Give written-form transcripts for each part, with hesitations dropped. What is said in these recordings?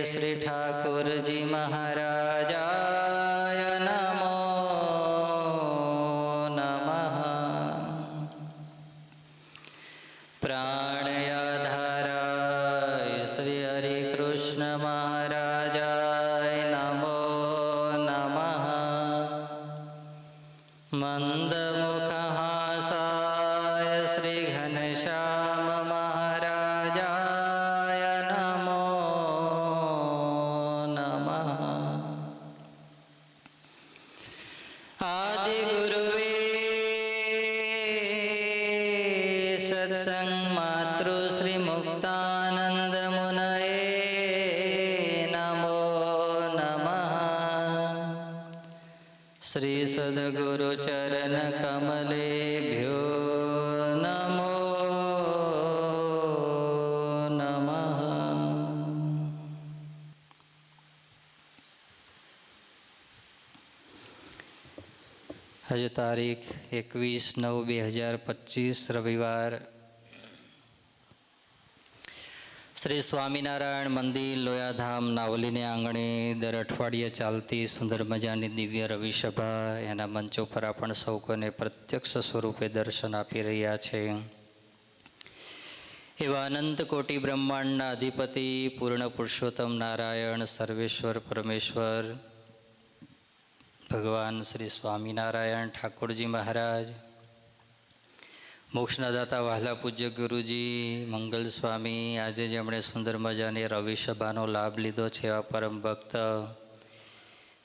श्री ठाकुरजी महाराजाय नमो नमः। प्राणयाधाराय श्री हरि कृष्ण महाराजाय नमो नमः। मंदमुखहासाय श्री घनश्याम महाराजाय नमो नमः। आदिगुरुवे सत्संग मातृ श्री मुक्तानंद मुनये नमो नमः। श्री सद्गुरु चरण कमलेभ्यो नमो नमः। आज तारीख 21/9/2025 रविवार श्री स्वामीनारायण मंदिर लोयाधाम नावलीने आंगणे दर अठवाडिये चालती सुंदर मजानी दिव्य रविसभा एना मंचो पर आपण सौ कोने प्रत्यक्ष स्वरूपे दर्शन आपी रह्या छे। एवा अनंत कोटि ब्रह्मांडना अधिपति पूर्ण पुरुषोत्तम नारायण सर्वेश्वर परमेश्वर भगवान श्री स्वामीनारायण ठाकुरजी महाराज, मोक्षना दाता वहाला पूज्य गुरुजी मंगल स्वामी आज जेमणे सुंदर मजानी रविसभानो लाभ लीधो छे एवा परम भक्त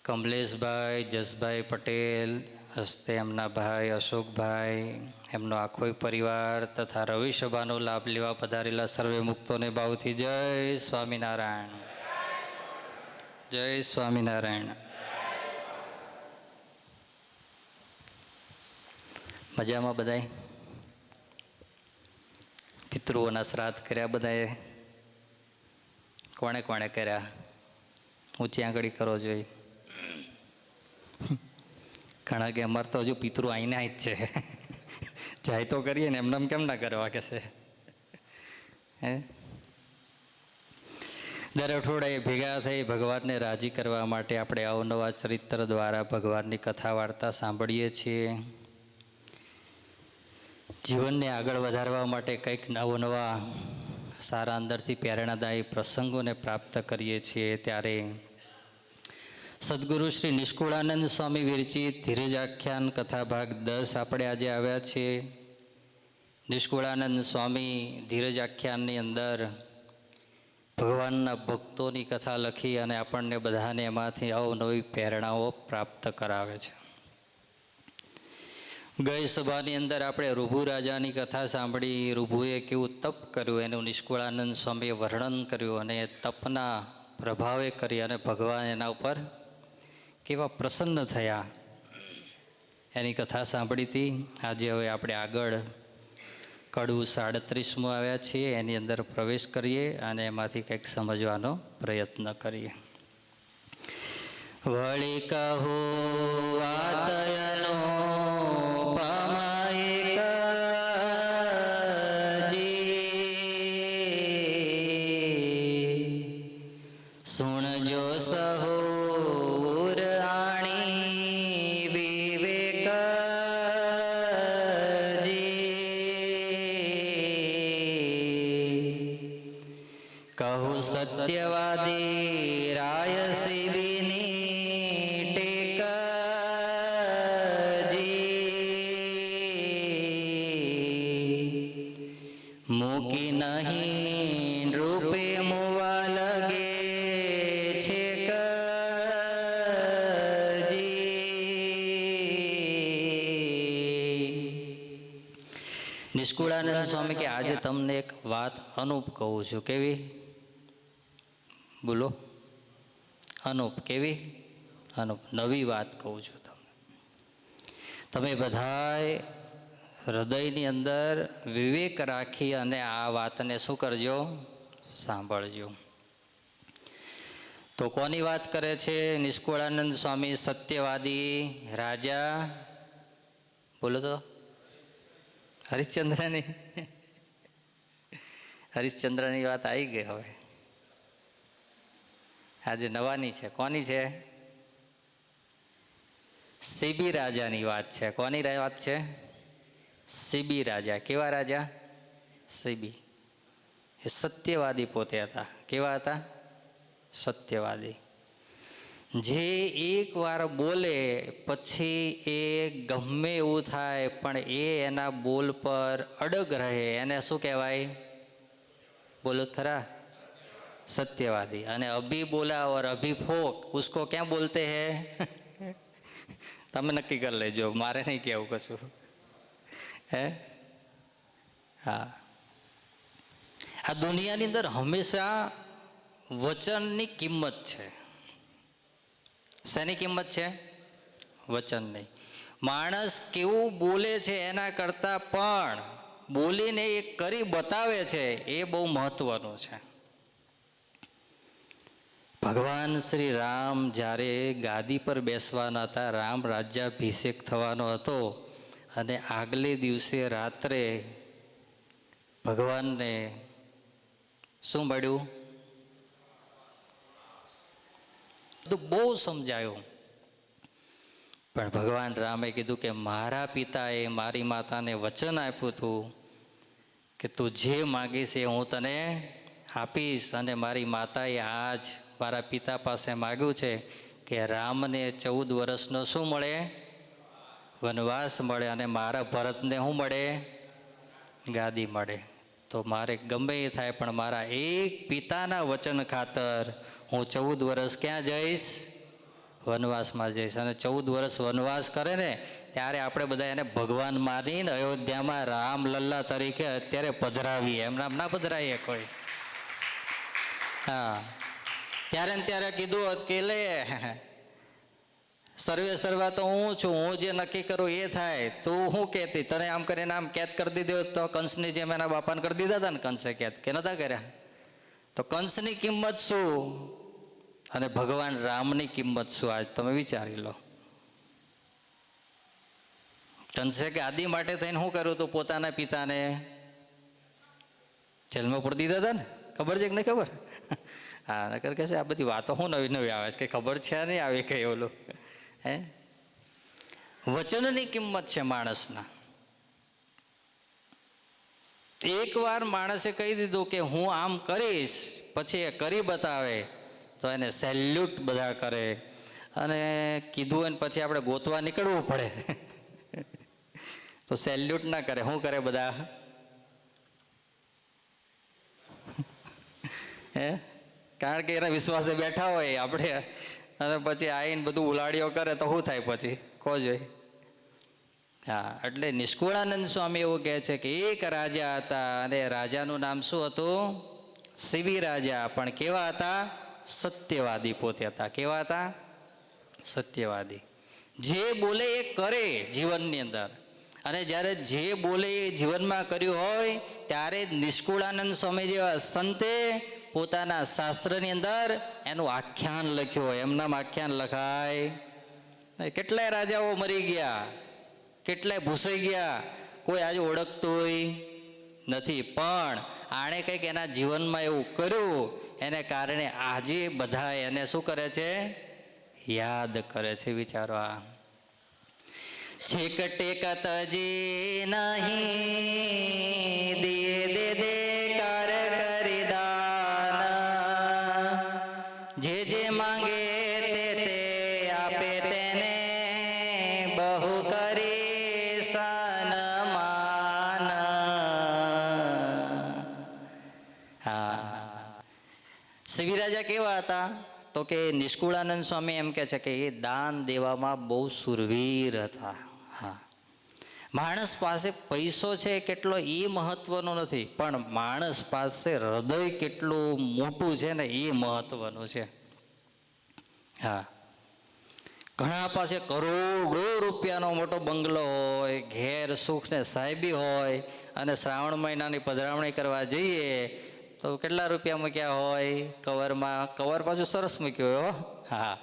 कमलेश भाई जसभाई पटेल हस्ते एमना भाई अशोक भाई एमनो आखोय परिवार तथा रविसभानो लाभ लेवा पधारेला सर्वे मुक्तोने भावथी जय स्वामीनारायण जय स्वामीनारायण। मजामां बधाय? पितृओना श्राद्ध कर्या बधाए? कोणे कोणे कर्या? ऊँची आंगળી करो जोई। घणा के अमर तो हजू पितृ आईने आई ज छे जाय तो करीए ने एमनेम केम ना करवा के छे? दर अठवाडिये भेगा थई भगवानने राजी करवा माटे आपणे अवनवा चरित्र द्वारा भगवाननी कथा वार्ता सांभळीए छीए। जीवन ने आगळ वधारवा माटे कंईक नवा सारा अंदरथी प्रेरणादायी प्रसंगों ने प्राप्त करीए छीए त्यारे सद्गुरु श्री निष्कुळानंद स्वामी विरचित धीरज आख्यान कथा भाग 10 आपणे आजे आव्या छीए। निष्कुळानंद स्वामी धीरज आख्याननी अंदर भगवानना भक्तोनी कथा लखी अने आपणने बधाने एमांथी अवनवी प्रेरणाओ प्राप्त करावे छे। ગઈ સભાની અંદર આપણે ઋભુ રાજાની કથા સાંભળી. ઋભુએ કેવું તપ કર્યું એનું નિષ્કુળાનંદ સ્વામીએ વર્ણન કર્યું અને એ તપના પ્રભાવે કરી અને ભગવાન એના ઉપર કેવા પ્રસન્ન થયા એની કથા સાંભળી હતી. આજે હવે આપણે આગળ કડવું 37 આવ્યા છીએ, એની અંદર પ્રવેશ કરીએ અને એમાંથી કંઈક સમજવાનો પ્રયત્ન કરીએ. વળી કહો વાતયનો સુણજો સહુર આણી વિવેકજી. કહું સત્યવાદી રાય શિબીની ટેકજી. મૂકી નહીં રૂપે મુવા લગે છે કજી. નિષ્કુળાનંદ સ્વામી કે આજે તમને એક વાત અનુપ કહું છું. કેવી? બોલો. અનુપ. કેવી? અનુપ. નવી વાત કહું છું તમને. તમે બધાય હૃદયની અંદર વિવેક રાખી અને આ વાતને શું કરજો? સાંભળજો. તો કોની વાત કરે છે નિષ્કુળાનંદ સ્વામી? સત્યવાદી રાજા. બોલો તો. હરિશ્ચંદ્રની. હરિશ્ચંદ્રની વાત આવી ગઈ. હવે આજે નવાની છે. કોની છે? શિબી રાજાની વાત છે. કોની વાત છે? શિબી રાજા. કેવા રાજા? શિબી. એ સત્યવાદી પોતે હતા. કેવા હતા? સત્યવાદી. જે એકવાર બોલે પછી એ ગમે એવું થાય પણ એ એના બોલ પર અડગ રહે એને શું કહેવાય? બોલો ખરા. सत्यवादी. અને અભી બોલા और अभी फोक उसको क्या बोलते हैं? તમે નક્કી કરી લેજો, મારે નહીં કહેવું કશું. હે? હા. આ દુનિયાની અંદર હંમેશા વચનની કિંમત છે. શેની કિંમત છે? વચનની. માણસ કેવું બોલે છે એના કરતાં પણ બોલીને એ કરી બતાવે છે એ બહુ મહત્વનું છે. ભગવાન શ્રી રામ જ્યારે ગાદી પર બેસવાના હતા, રામ રાજ્યાભિષેક થવાનો હતો અને આગલે દિવસે રાત્રે ભગવાનને શું મળ્યું? તો બહુ સમજાયું પણ ભગવાન રામે કીધું કે મારા પિતાએ મારી માતાને વચન આપ્યું હતું કે તું જે માગીશ એ હું તને આપીશ. અને મારી માતાએ આજ મારા પિતા પાસે માગ્યું છે કે રામને 14 વર્ષનો શું મળે? વનવાસ મળે. અને મારા ભરતને શું મળે? ગાદી મળે. તો મારે ગમે એ થાય પણ મારા એક પિતાના વચન ખાતર હું 14 વર્ષ ક્યાં જઈશ? વનવાસમાં જઈશ. અને 14 વર્ષ વનવાસ કરે ને ત્યારે આપણે બધા એને ભગવાન માનીને અયોધ્યામાં રામલલ્લા તરીકે અત્યારે પધરાવીએ. એમ નામ ના પધરાવીએ કોઈ. હા. ત્યારે ને ત્યારે કીધું હોત કે લે સર્વે સર્વા તો હું છું, હું જે નક્કી કરું એ થાય, તું શું કહેતી? તને આમ કરીને આમ કેદ કરી દીધો તો કંસની જેમ એના બાપાને કરી દીધા હતા ને કંસે કેદ, કે નતા કર્યા? તો કંસની કિંમત શું અને ભગવાન રામની કિંમત શું? આજ તમે વિચારી લો. કંસે ગાદી માટે થઈને શું કર્યું હતું? પોતાના પિતાને જેલમાં પૂરી દીધા હતા ને. ખબર છે કે નહીં ખબર? હા. નકર કહેશે આ બધી વાતો શું નવી નવી આવે છે, કે ખબર છે નહીં આવી કઈ ઓલું. હે? વચનની કિંમત છે માણસના. એકવાર માણસે કહી દીધું કે હું આમ કરીશ, પછી એ કરી બતાવે તો એને સેલ્યુટ બધા કરે. અને કીધું હોય ને પછી આપણે ગોતવા નીકળવું પડે તો સેલ્યુટ ના કરે. શું કરે બધા? હે? કારણ કે એના વિશ્વાસે બેઠા હોય આપણે, અને પછી આવીને બધું ઉલાડીઓ કરે તો શું થાય પછી? કહો જોઈ. હા, એટલે નિષ્કુળાનંદ સ્વામી એવું કહે છે કે એક રાજા હતા અને રાજાનું નામ શું હતું? શિબી રાજા. પણ કેવા હતા? સત્યવાદી પોતે હતા. કેવા હતા? સત્યવાદી. જે બોલે એ કરે જીવનની અંદર, અને જ્યારે જે બોલે એ જીવનમાં કર્યું હોય ત્યારે નિષ્કુળાનંદ સ્વામી જેવા સંતે પોતાના શાસ્ત્રની અંદર એનું આખ્યાન લખ્યું હોય. એમનામ આખ્યાન લખાય. કેટલાય રાજાઓ મરી ગયા, કેટલાય ભૂસાઈ ગયા, કોઈ આજે ઓળખતોય નથી. પણ આણે કંઈક એના જીવનમાં એવું કર્યું, એને કારણે આજે બધા એને શું કરે છે? યાદ કરે છે. વિચારો, આ છેક ટેકત જે નહીં દિયે દે દે કર કરી દાન, જે જે માંગે તે તે આપે તેને બહુ કરી સન્માન. હા, શિબી રાજા કેવા હતા? તો કે નિષ્કુળાનંદ સ્વામી એમ કે છે કે એ દાન દેવામાં બહુ સુરવીર હતા. હા, માણસ પાસે પૈસો છે કેટલો એ મહત્વનો નથી, પણ માણસ પાસે હૃદય કેટલું મોટું છે ને એ મહત્વનું છે. હા, ઘણા પાસે કરોડો રૂપિયાનો મોટો બંગલો હોય, ઘેર સુખ ને સાહેબી હોય, અને શ્રાવણ મહિનાની પધરામણી કરવા જઈએ તો કેટલા રૂપિયા મૂક્યા હોય કવરમાં? કવર પાછું સરસ મૂક્યું હોય. હા,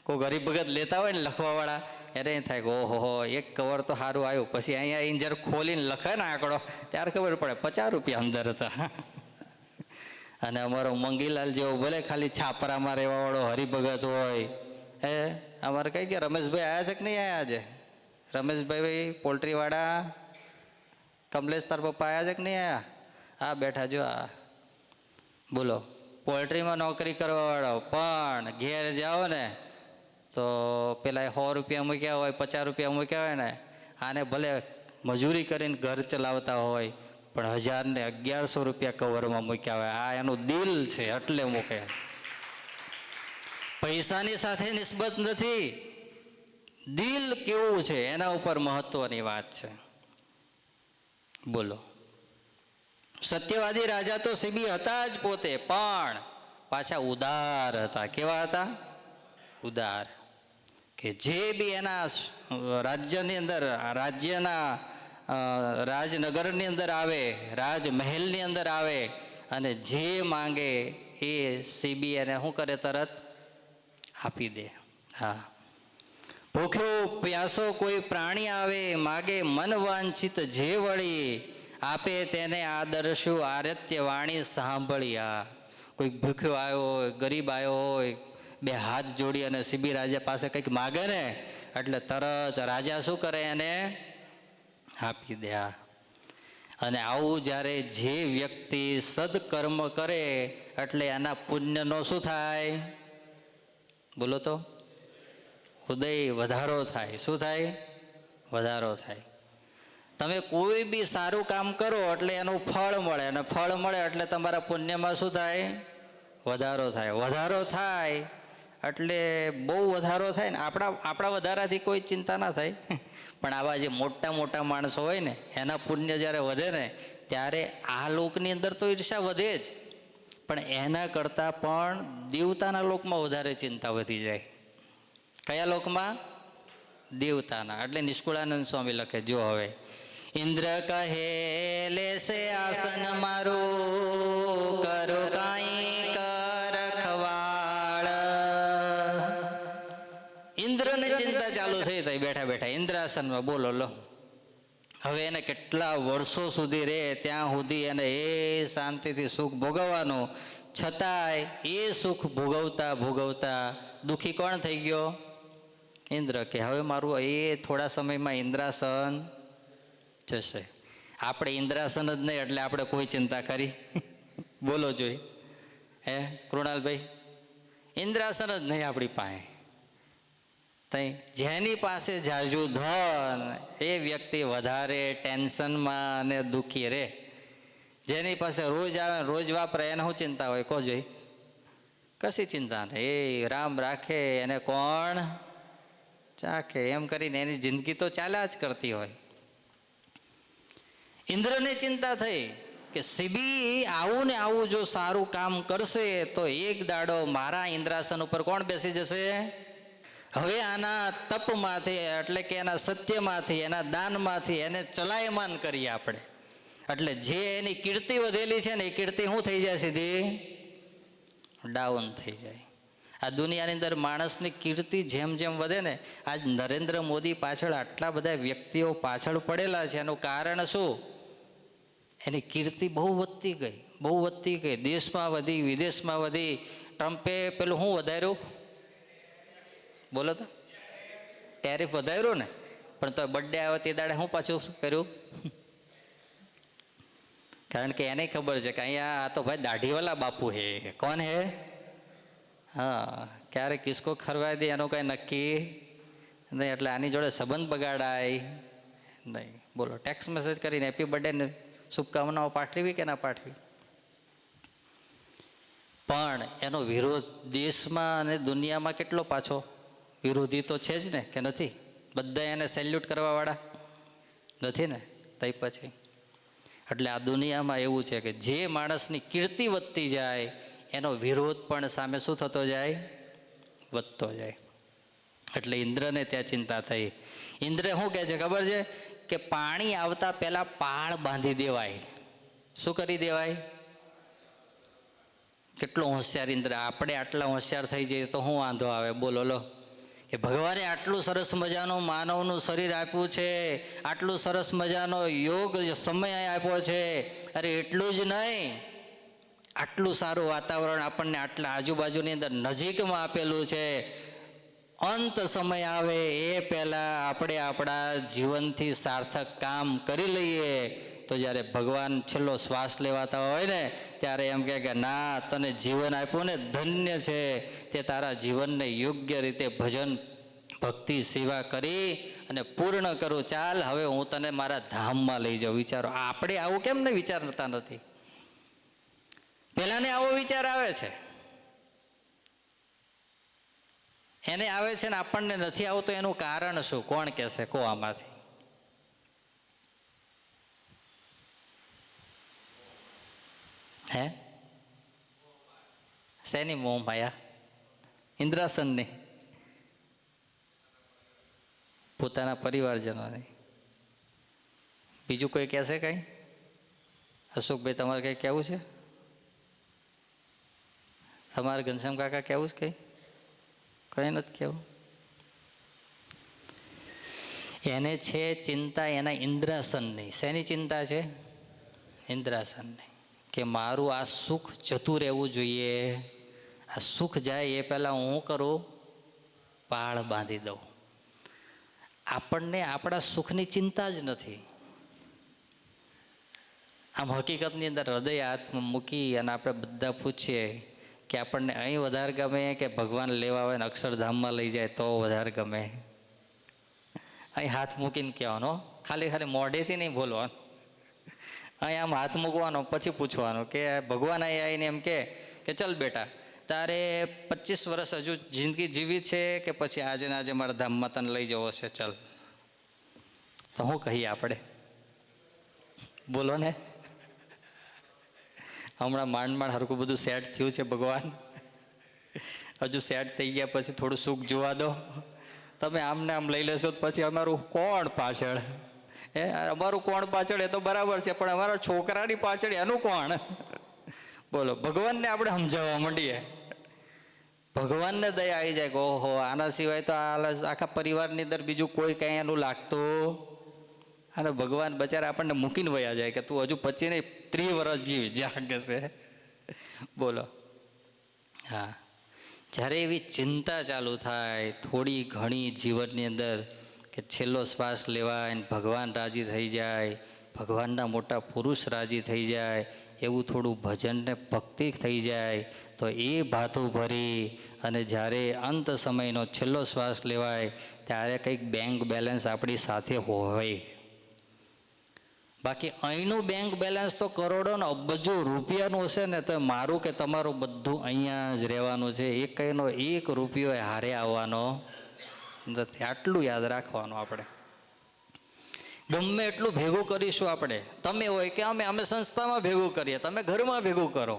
કોઈ ગરીબ ભગત લેતા હોય ને લખવાવાળા, એને એમ થાય કે ઓહો એક કવર તો સારું આવ્યું. પછી અહીંયા આવીને જ્યારે ખોલીને લખે ને આંકડો, ત્યારે ખબર પડે 50 રૂપિયા અંદર હતા. અને અમારો મંગીલાલ જેવો ભલે ખાલી છાપરામાં રહેવાવાળો હરિભગત હોય, અમારે કઈ ગયા રમેશભાઈ આવ્યા છે કે નહીં આવ્યા? આજે રમેશભાઈ પોલ્ટ્રીવાળા કમલેશ તાર પપ્પા આવ્યા છે કે નહીં આવ્યા? હા, બેઠા જો. આ બોલો, પોલ્ટ્રીમાં નોકરી કરવાવાળો, પણ ઘેર જાઓ ને તો પેલા 100 રૂપિયા મૂક્યા હોય, 50 રૂપિયા મૂક્યા હોય ને, આને ભલે મજૂરી કરીને ઘર ચલાવતા હોય, પણ 1000 ને 1100 રૂપિયા કવરમાં મૂક્યા હોય. આ એનું દિલ છે એટલે મૂકે. પૈસાની સાથે નિસ્બત નથી, દિલ કેવું છે એના ઉપર મહત્વની વાત છે. બોલો, સત્યવાદી રાજા તો શિબી હતા જ પોતે, પણ પાછા ઉદાર હતા. કેવા હતા? ઉદાર. કે જે બી એના રાજ્યની અંદર, રાજ્યના રાજનગરની અંદર આવે, રાજમહેલની અંદર આવે, અને જે માંગે એ શિબી એને શું કરે? તરત આપી દે. હા, ભૂખ્યો પ્યાસો કોઈ પ્રાણી આવે, માગે મન વાંછિત જે વળી, આપે તેને આદર્શું આરત્ય વાણી સાંભળ્યા. કોઈ ભૂખ્યો આવ્યો હોય, ગરીબ આવ્યો હોય, બે હાથ જોડી અને શિબી રાજા પાસે કંઈક માગે ને એટલે તરત રાજા શું કરે? એને આપી દે. અને આવું જ્યારે જે વ્યક્તિ સદકર્મ કરે એટલે એના પુણ્યનો શું થાય? બોલો તો. ઉદય વધારો થાય. શું થાય? વધારો થાય. તમે કોઈ બી સારું કામ કરો એટલે એનું ફળ મળે, અને ફળ મળે એટલે તમારા પુણ્યમાં શું થાય? વધારો થાય. વધારો થાય એટલે બહુ વધારો થાય ને. આપણા વધારાથી કોઈ ચિંતા ના થાય, પણ આવા જે મોટા મોટા માણસો હોય ને એના પુણ્ય જ્યારે વધે ને ત્યારે આ લોકની અંદર તો ઈર્ષા વધે જ, પણ એના કરતાં પણ દેવતાના લોકમાં વધારે ચિંતા વધી જાય. કયા લોકમાં? દેવતાના. એટલે નિષ્કુળાનંદ સ્વામી લખે, જો હવે ઇન્દ્ર કહે લેશે આસન મારું, કરો કાંઈ રખવાળ. ઇન્દ્રને ચિંતા ચાલુ થઈ બેઠા બેઠા ઇન્દ્રાસનમાં. બોલો લો, હવે એને કેટલા વર્ષો સુધી રહે ત્યાં સુધી એને એ શાંતિથી સુખ ભોગવવાનું, છતાંય એ સુખ ભોગવતા ભોગવતા દુઃખી કોણ થઈ ગયો? ઇન્દ્ર. કે હવે મારું એ થોડા સમયમાં ઇન્દ્રાસન જશે. આપણે ઇન્દ્રાસન જ નહીં એટલે આપણે કોઈ ચિંતા કરી? બોલો જોઈ. કૃણાલભાઈ, ઇન્દ્રાસન જ નહીં આપણી પાસે. તઈ જેની પાસે જાજુ ધન એ વ્યક્તિ વધારે ટેન્શનમાં અને દુઃખી રહે. જેની પાસે રોજ આવે રોજ વાપરે એને શું ચિંતા હોય? કહો જોઈ. કશી ચિંતા નહીં. એ રામ રાખે એને કોણ? ચાખે એમ કરીને એની જિંદગી તો ચાલ્યા જ કરતી હોય. ઇન્દ્રને ચિંતા થઈ કે સીબી આવું ને આવું જો સારું કામ કરશે તો એક દાડો મારા ઇન્દ્રાસન ઉપર કોણ બેસી જશે? હવે આના તપમાંથી એટલે કે એના સત્યમાંથી, એના દાનમાંથી એને ચલાયમાન કરીએ આપણે. એટલે જે એની કીર્તિ વધેલી છે ને એ કીર્તિ શું થઈ જાય? સીધી ડાઉન થઈ જાય. આ દુનિયાની અંદર માણસની કીર્તિ જેમ જેમ વધે ને, આજ નરેન્દ્ર મોદી પાછળ આટલા બધા વ્યક્તિઓ પાછળ પડેલા છે. એનું કારણ શું? એની કીર્તિ બહુ વધતી ગઈ, બહુ વધતી ગઈ. દેશમાં વધી, વિદેશમાં વધી. ટ્રમ્પે પેલું શું વધાર્યું? બોલો તો, ટેરિફ વધાર્યું ને, પણ તો બર્થડે આવ્યો તે દાડે શું પાછું કર્યું? કારણ કે એને ખબર છે કે અહીંયા આ તો ભાઈ દાઢીવાલા બાપુ હે. કોણ હે? હા, ક્યારે કિસકો ખરવાઈ દે એનું કાંઈ નક્કી નહીં. એટલે આની જોડે સંબંધ બગાડાય નહીં. બોલો, ટેક્સ્ટ મેસેજ કરીને હેપી બર્થડે ને શુભકામનાઓ પાઠવી કે ના પાઠવી? પણ એનો વિરોધ દેશમાં અને દુનિયામાં કેટલો પાછો વિરોધી તો છે જ ને, કે નથી? બધા એને સેલ્યુટ કરવાવાળા નથી ને? તઈ પછી એટલે આ દુનિયામાં એવું છે કે જે માણસની કીર્તિ વધતી જાય એનો વિરોધ પણ સામે શું થતો જાય? વધતો જાય. એટલે ઇન્દ્રને ત્યાં ચિંતા થઈ. ઇન્દ્રે શું કહે છે ખબર છે? કે પાણી આવતા પહેલા પાળ બાંધી દેવાય. શું કરી દેવાય? કેટલો હોશિયાર ઇન્દ્ર! આપણે આટલા હોશિયાર થઈ જઈએ તો શું વાંધો આવે? બોલો લો, કે ભગવાને આટલું સરસ મજાનું માનવનું શરીર આપ્યું છે, આટલું સરસ મજાનો યોગ સમય આપ્યો છે. અરે એટલું જ નહીં, આટલું સારું વાતાવરણ આપણને આટલા આજુબાજુની અંદર નજીકમાં આપેલું છે. અંત સમય આવે એ પહેલાં આપણે આપણા જીવનથી સાર્થક કામ કરી લઈએ. તો જ્યારે ભગવાન છેલ્લો શ્વાસ લેવાતા હોય ને ત્યારે એમ કે ના, તને જીવન આપ્યું ને, ધન્ય છે તે તારા જીવનને યોગ્ય રીતે ભજન ભક્તિ સેવા કરી અને પૂર્ણ કરું. ચાલ હવે હું તને મારા ધામમાં લઈ જાઉં. વિચારો, આપણે આવું કેમ ને વિચારતા નથી? પેલાને આવો વિચાર આવે છે, એને આવે છે ને આપણને નથી આવતો. એનું કારણ શું? કોણ કહેશે? કો આમાંથી? હે? શેની મોહ માયા? ઇન્દ્રાસનની? પોતાના પરિવારજનોની? બીજું કોઈ કહેશે કંઈ? અશોકભાઈ, તમારે કંઈ કહેવું છે? તમારે ઘનશ્યામ કાકા કહેવું છે કંઈ? કંઈ નથી કહેવું. એને છે ચિંતા એના ઇન્દ્રાસનની. શેની ચિંતા છે? ઇન્દ્રાસનની. કે મારું આ સુખ જતું રહેવું જોઈએ. આ સુખ જાય એ પહેલાં હું કરું? પાળ બાંધી દઉં. આપણને આપણા સુખની ચિંતા જ નથી. આમ હકીકતની અંદર હૃદય હાથમાં મૂકી અને આપણે બધા પૂછીએ કે આપણને અહીં વધારે ગમે કે ભગવાન લેવા આવે ને અક્ષરધામમાં લઈ જાય તો વધારે ગમે? અહીં હાથ મૂકીને કહેવાનો, ખાલી ખાલી મોઢેથી નહીં બોલવાનું. અહીં આમ હાથ મૂકવાનો, પછી પૂછવાનું કે ભગવાન અહીં આવીને એમ કે ચલ બેટા, તારે 25 વર્ષ હજુ જિંદગી જીવી છે કે પછી આજે ને આજે મારા ધામમાં તને લઈ જવો છે, ચલ. તો શું કહીએ આપણે? બોલો ને. હમણાં માંડ હરખું બધું સેટ થયું છે. ભગવાન હજુ સેટ થઈ ગયા પછી થોડું સુખ જોવા દો. તમે આમને આમ લઈ લેશો તો પછી અમારું કોણ પાછળ? અમારું કોણ પાછળ એ તો બરાબર છે, પણ અમારા છોકરાની પાછળ એનું કોણ? બોલો, ભગવાનને આપણે સમજાવવા માંડીએ. ભગવાનને દયા આવી જાય કે ઓહો, આના સિવાય તો આખા પરિવારની અંદર બીજું કોઈ કંઈ એનું લાગતું. અને ભગવાન બચારા આપણને મૂકીને વયા જાય કે તું હજુ 25 નહીં 30 વર્ષ જીવી જ્યાં કહેશે. બોલો. હા, જ્યારે એવી ચિંતા ચાલુ થાય થોડી ઘણી જીવનની અંદર કે છેલ્લો શ્વાસ લેવાય ને ભગવાન રાજી થઈ જાય, ભગવાનના મોટા પુરુષ રાજી થઈ જાય, એવું થોડું ભજન ને ભક્તિ થઈ જાય તો એ ભાથું ભરી અને જ્યારે અંત સમયનો છેલ્લો શ્વાસ લેવાય ત્યારે કંઈક બેંક બેલેન્સ આપણી સાથે હોય. બાકી અહીંનું બેંક બેલેન્સ તો કરોડો ને અબજો રૂપિયાનું હશે ને તો મારું કે તમારું બધું અહીંયા જ રહેવાનું છે. એક કંઈનો 1 રૂપિયો હારે આવવાનો નથી. આટલું યાદ રાખવાનું. આપણે ગમે એટલું ભેગું કરીશું, આપણે તમે હોય કે અમે સંસ્થામાં ભેગું કરીએ, તમે ઘરમાં ભેગું કરો,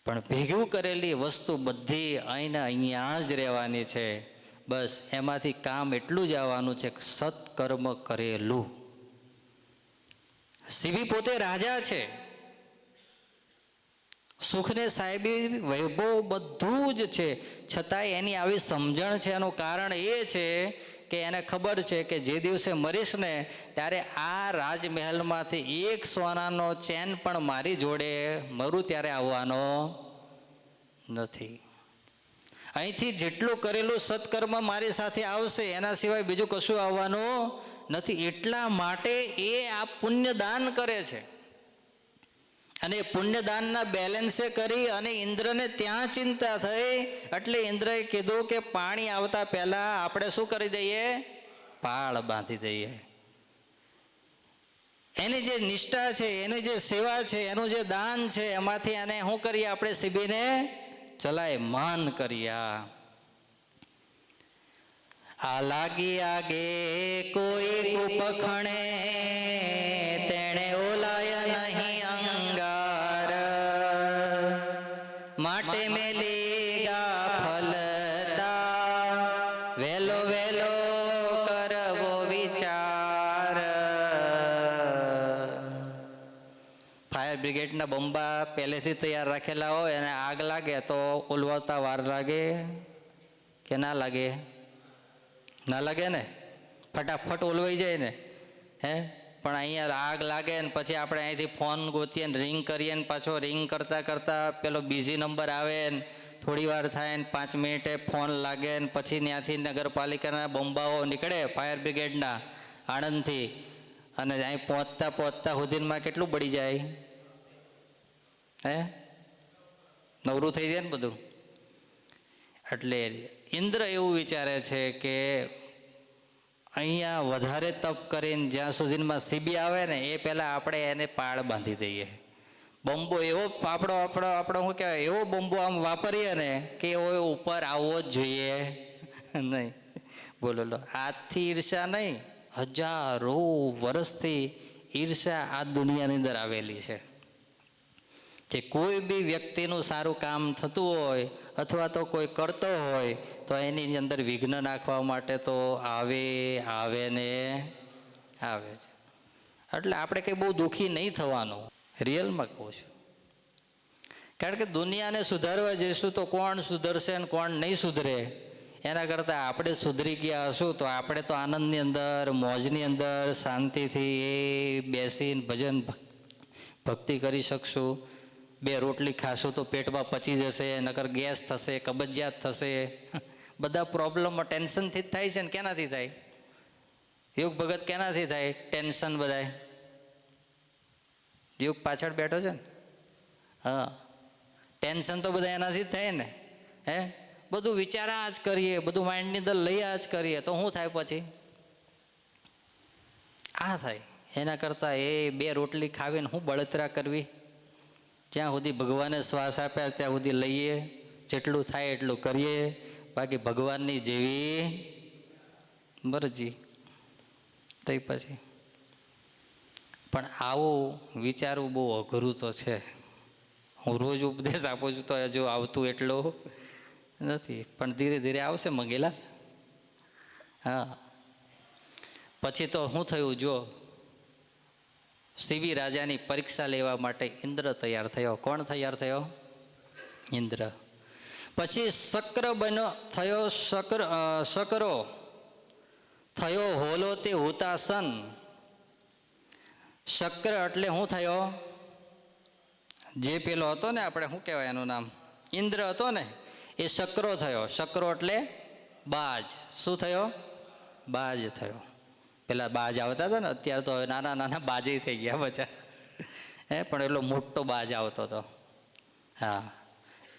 પણ ભેગું કરેલી વસ્તુ બધી અહીંને અહીંયા જ રહેવાની છે. બસ એમાંથી કામ એટલું જ આવવાનું છે કે સત્કર્મ કરેલું. સીવી પોતે રાજા છે, સુખને સાહેબી વૈભવ બધું જ છે, છતાંય એની આવી સમજણ છે. એનું કારણ એ છે કે એને ખબર છે કે જે દિવસે મરીશ ને ત્યારે આ રાજમહેલમાંથી એક સોનાનો ચેન પણ મારી જોડે મરું ત્યારે આવવાનો નથી. અહીંથી જેટલું કરેલું સત્કર્મ મારી સાથે આવશે, એના સિવાય બીજું કશું આવવાનું નથી. એટલા માટે એ આ પુણ્યદાન કરે છે. અને પુણ્યદાનના બેલેન્સે કરી અને ઇન્દ્રને ત્યાં ચિંતા થઈ, એટલે ઇન્દ્રએ કીધું કે પાણી આવતા પહેલા આપણે શું કરી દઈએ? પાળ બાંધી દઈએ. એની જે નિષ્ઠા છે, એની જે સેવા છે, એનું જે દાન છે, એમાંથી એને શું કરીએ? આપણે સીબીને ચલાય માન કર્યા. આ લાગી આગે કોઈ કુપખણે, તેણે ઓલાય નહીં અંગાર, માટે મેલેગા ફલતા, વેલો વેલો કરવો વિચાર. ફાયર બ્રિગેડના બંબા પહેલેથી તૈયાર રાખેલા હોય, અને આગ લાગે તો ઓલવાતા વાર લાગે કે ના લાગે? ના લાગે ને, ફટાફટ ઓલવાઈ જાય ને. પણ અહીંયા આગ લાગે ને પછી આપણે અહીંથી ફોન ગોતીએ ને રિંગ કરીએ ને પાછો રિંગ કરતાં કરતાં પેલો બીઝી નંબર આવે ને થોડી વાર થાય ને 5 મિનિટે ફોન લાગે ને પછી ત્યાંથી નગરપાલિકાના બંબાઓ નીકળે ફાયર બ્રિગેડના આણંદથી, અને અહીં પહોંચતા સુધીમાં કેટલું બળી જાય? નવરું થઈ જાય ને બધું. એટલે ઇન્દ્ર એવું વિચારે છે કે અહીંયા વધારે તપ કરીને જ્યાં સુધીમાં સીબી આવે ને એ પહેલાં આપણે એને પાળ બાંધી દઈએ. બંબો એવો આપણો શું કહેવાય, એવો બંબો આમ વાપરીએ ને કે એવો ઉપર આવવો જ જોઈએ નહીં. બોલો લો, આજથી ઈર્ષા નહીં, હજારો વર્ષથી ઈર્ષા આ દુનિયાની અંદર આવેલી છે. કે કોઈ બી વ્યક્તિનું સારું કામ થતું હોય અથવા તો કોઈ કરતો હોય તો એની અંદર વિઘ્ન નાખવા માટે તો આવે ને આવે છે. એટલે આપણે કંઈ બહુ દુઃખી નહીં થવાનું, રિયલમાં કહું છું. કારણ કે દુનિયાને સુધારવા જઈશું તો કોણ સુધરશે ને કોણ નહીં સુધરે? એના કરતાં આપણે સુધરી ગયા હશું તો આપણે તો આનંદની અંદર, મોજની અંદર, શાંતિથી એ બેસીને ભજન ભક્તિ કરી શકશું. 2 રોટલી ખાશું તો પેટમાં પચી જશે, નકર ગેસ થશે, કબજિયાત થશે. બધા પ્રોબ્લેમો ટેન્શનથી જ થાય છે ને. કેનાથી થાય? યોગ ભગત કેનાથી થાય? ટેન્શન બધાય યોગ પાછળ બેઠો છે ને. હા, ટેન્શન તો બધા એનાથી જ થાય ને. બધું વિચારા જ કરીએ, બધું માઇન્ડની અંદર લઈએ જ કરીએ તો શું થાય? પછી આ થાય. એના કરતાં એ 2 રોટલી ખાવીને શું બળતરા કરવી? જ્યાં સુધી ભગવાને શ્વાસ આપ્યા ત્યાં સુધી લઈએ, જેટલું થાય એટલું કરીએ, બાકી ભગવાનની જેવી મરજી. તો પછી પણ આવું વિચારવું બહુ અઘરું તો છે. હું રોજ ઉપદેશ આપું છું તો હજુ આવતું એટલું નથી, પણ ધીરે ધીરે આવશે મંગેલા. હા, પછી તો શું થયું? જો સીવી રાજાની પરીક્ષા લેવા માટે ઇન્દ્ર તૈયાર થયો. કોણ તૈયાર થયો? ઇન્દ્ર. પછી શક્ર બન્યો થયો, શકરો થયો હોલો તે હુતાસન. શક્ર એટલે શું થયો? જે પેલો હતો ને, આપણે શું કહેવાય એનું નામ? ઇન્દ્ર હતો ને, એ શકરો થયો. શકરો એટલે બાજ. શું થયો? બાજ થયો. પેલા બાજ આવતા હતા ને, અત્યારે તો હવે નાના નાના બાજે થઈ ગયા બચા. પણ એટલો મોટો બાજ આવતો હતો. હા,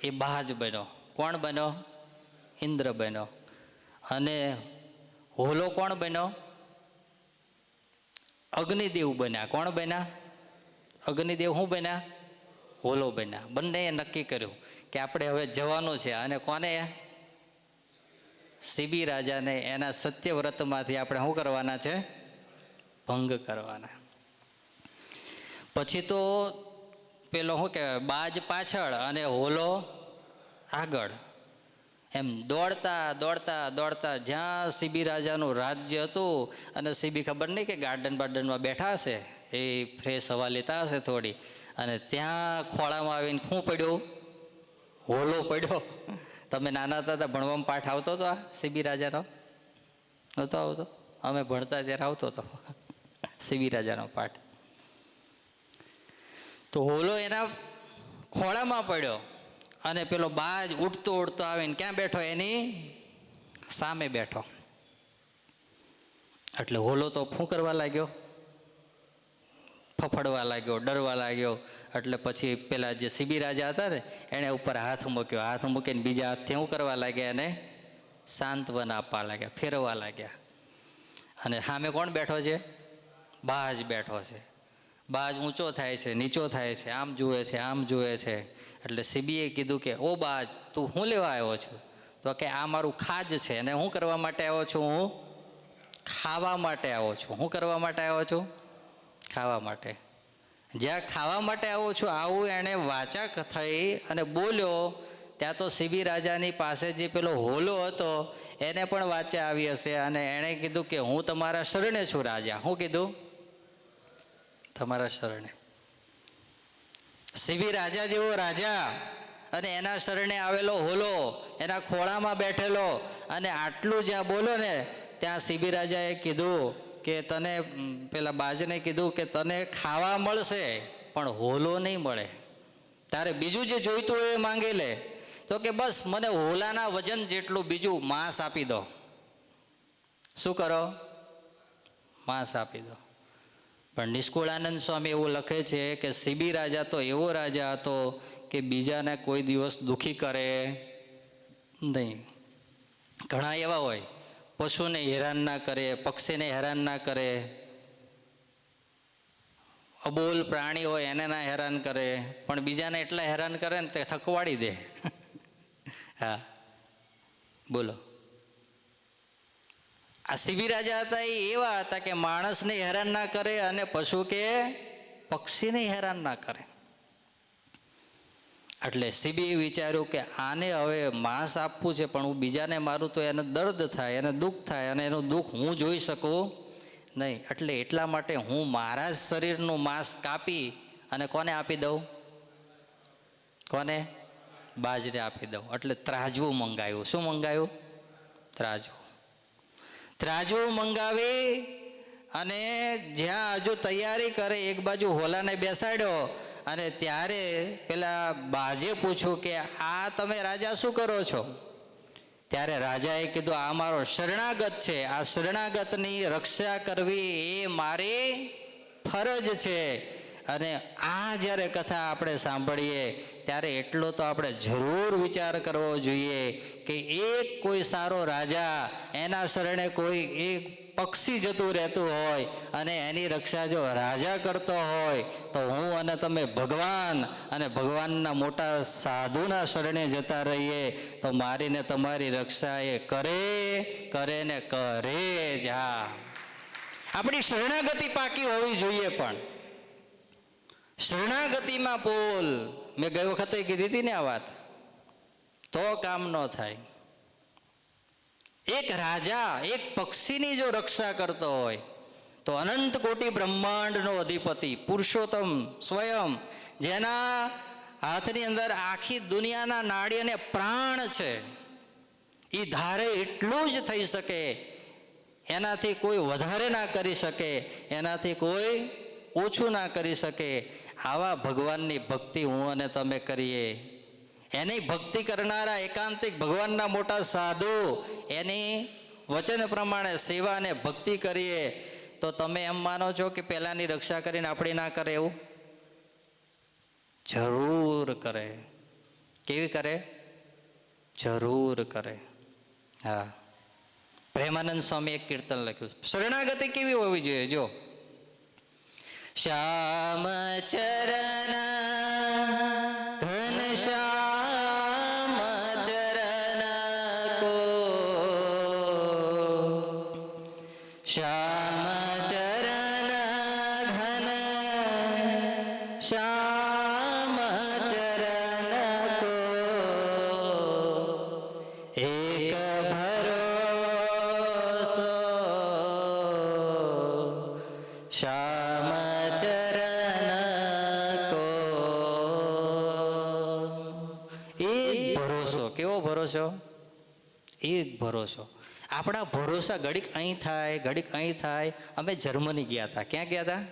એ બાજ બન્યો. કોણ બન્યો? ઇન્દ્ર બન્યો. અને હોલો કોણ બન્યો? અગ્નિદેવ બન્યા. કોણ બન્યા? અગ્નિદેવ. શું બન્યા? હોલો બન્યા. બંનેએ નક્કી કર્યું કે આપણે હવે જવાનું છે. અને કોને? સીબી રાજાને એના સત્યવ્રતમાંથી આપણે શું કરવાના છે? ભંગ કરવાના. પછી તો પેલો શું કહેવાય, બાજ પાછળ અને હોલો આગળ, એમ દોડતા દોડતા દોડતા જ્યાં સીબી રાજાનું રાજ્ય હતું, અને સીબી ખબર નહીં કે ગાર્ડન બાર્ડનમાં બેઠા હશે, એ ફ્રેશ હવા લેતા હશે થોડી, અને ત્યાં ખોળામાં આવીને શું પડ્યું? હોલો પડ્યો. તમે નાના હતા ભણવામાં પાઠ આવતો હતો આ સીબી રાજાનો? નહોતો આવતો? અમે ભણતા ત્યારે આવતો હતો સીબી રાજાનો પાઠ. તો હોલો એના ખોળામાં પડ્યો, અને પેલો બાજ ઉડતો ઉડતો આવીને ક્યાં બેઠો? એની સામે બેઠો. એટલે હોલો તો શું કરવા લાગ્યો? ફફડવા લાગ્યો, ડરવા લાગ્યો. એટલે પછી પેલા જે સીબી રાજા હતા ને, એણે ઉપર હાથ મૂક્યો. હાથ મૂકીને બીજા હાથથી શું કરવા લાગ્યા? એને સાંત્વન આપવા લાગ્યા, ફેરવવા લાગ્યા. અને સામે કોણ બેઠો છે? બાજ બેઠો છે. બાજ ઊંચો થાય છે, નીચો થાય છે, આમ જુએ છે, આમ જુએ છે. એટલે સીબીએ કીધું કે ઓ બાજ, તું શું લેવા આવ્યો છું? તો કે આ મારું ખાજ છે, અને શું કરવા માટે આવ્યો છું? હું ખાવા માટે આવ્યો છું. શું કરવા માટે આવ્યો છું? ખાવા માટે. જ્યાં ખાવા માટે આવ્યો છું, આવું એણે વાચક થઈ અને બોલ્યો. ત્યાં તો સીબી રાજાની પાસે જે પેલો હોલો હતો એને પણ વાચા આવી હશે, અને એણે કીધું કે હું તમારા શરણે છું રાજા. શું કીધું? તમારા શરણે. સીબી રાજા જેવો રાજા, અને એના શરણે આવેલો હોલો, એના ખોળામાં બેઠેલો, અને આટલું જ્યાં બોલો ને ત્યાં સીબી રાજાએ કીધું કે તને, પેલા બાજને કીધું કે તને ખાવા મળશે પણ હોલો નહીં મળે. તારે બીજું જે જોઈતું હોય એ માંગી લે. તો કે બસ મને હોલાના વજન જેટલું બીજું માંસ આપી દો. શું કરો? માંસ આપી દો. પણ નિષ્કુળાનંદ સ્વામી એવું લખે છે કે સીબી રાજા તો એવો રાજા હતો કે બીજાને કોઈ દિવસ દુઃખી કરે નહીં. ઘણા એવા હોય, પશુને હેરાન ના કરે, પક્ષીને હેરાન ના કરે, અબોલ પ્રાણી હોય એને ના હેરાન કરે, પણ બીજાને એટલા હેરાન કરે ને તે થકવાડી દે. હા, બોલો. આ સીબી રાજા હતા એ એવા હતા કે માણસને હેરાન ના કરે અને પશુ કે પક્ષીને હેરાન ના કરે. એટલે સીબીએ વિચાર્યું કે આને હવે માંસ આપવું છે, પણ હું બીજાને મારું તો એને દર્દ થાય, એને દુઃખ થાય, અને એનું દુઃખ હું જોઈ શકું નહીં. એટલે એટલા માટે હું મારા જ શરીરનું માંસ કાપી અને કોને આપી દઉં? કોને? બાજરે આપી દઉં. એટલે ત્રાજવું મંગાવ્યું. શું મંગાવ્યું? ત્રાજવું. ત્રાજવું મંગાવી અને જ્યાં હજુ તૈયારી કરે, એક બાજુ હોલાને બેસાડ્યો, અને ત્યારે પેલા બાજે પૂછ્યું કે આ તમે રાજા શું કરો છો? ત્યારે રાજાએ કીધું આ મારો શરણાગત છે, આ શરણાગતની રક્ષા કરવી એ મારી ફરજ છે. અને આ જ્યારે કથા આપણે સાંભળીએ ત્યારે એટલો તો આપણે જરૂર વિચાર કરવો જોઈએ કે એક કોઈ સારો રાજા, એના શરણે કોઈ એક પક્ષી જતું રહેતું હોય અને એની રક્ષા જો રાજા કરતો હોય, તો હું અને તમે ભગવાન અને ભગવાનના મોટા સાધુના શરણે જતા રહીએ તો મારીને તમારી રક્ષા એ કરે ને કરે જ. હા, આપણી શરણાગતિ પાકી હોવી જોઈએ. પણ શરણાગતિમાં બોલ, મેં ગઈ વખતે કીધી હતી ને આ વાત, તો કામ ન થાય. એક રાજા એક પક્ષીની જો રક્ષા કરતો હોય તો અનંત કોટી બ્રહ્માંડનો અધિપતિ પુરુષોત્તમ સ્વયં, જેના હાથની અંદર આખી દુનિયાના નાડી અને પ્રાણ છે, એ ધારે એટલું જ થઈ શકે, એનાથી કોઈ વધારે ના કરી શકે, એનાથી કોઈ ઓછું ના કરી શકે. આવા ભગવાનની ભક્તિ હું અને તમે કરીએ, એની ભક્તિ કરનારા એકાંતિક ભગવાનના મોટા સાધુ એની વચન પ્રમાણે સેવા અને ભક્તિ કરીએ, તો તમે એમ માનો છો કે પહેલાંની રક્ષા કરીને આપણી ના કરે? એવું જરૂર કરે. કેવી કરે? જરૂર કરે. હા, પ્રેમાનંદ સ્વામી એક કીર્તન લખ્યું. શરણાગતિ કેવી હોવી જોઈએ? જો, શ્યામ ચરણ ઘનશ્યામ ચરણ કો કેવો ભરોસો? એક ભરોસો. આપણા ભરોસા ઘડીક અહીં થાય, ઘડીક અહીં થાય. અમે જર્મની ગયા હતા. ક્યાં ગયા હતા?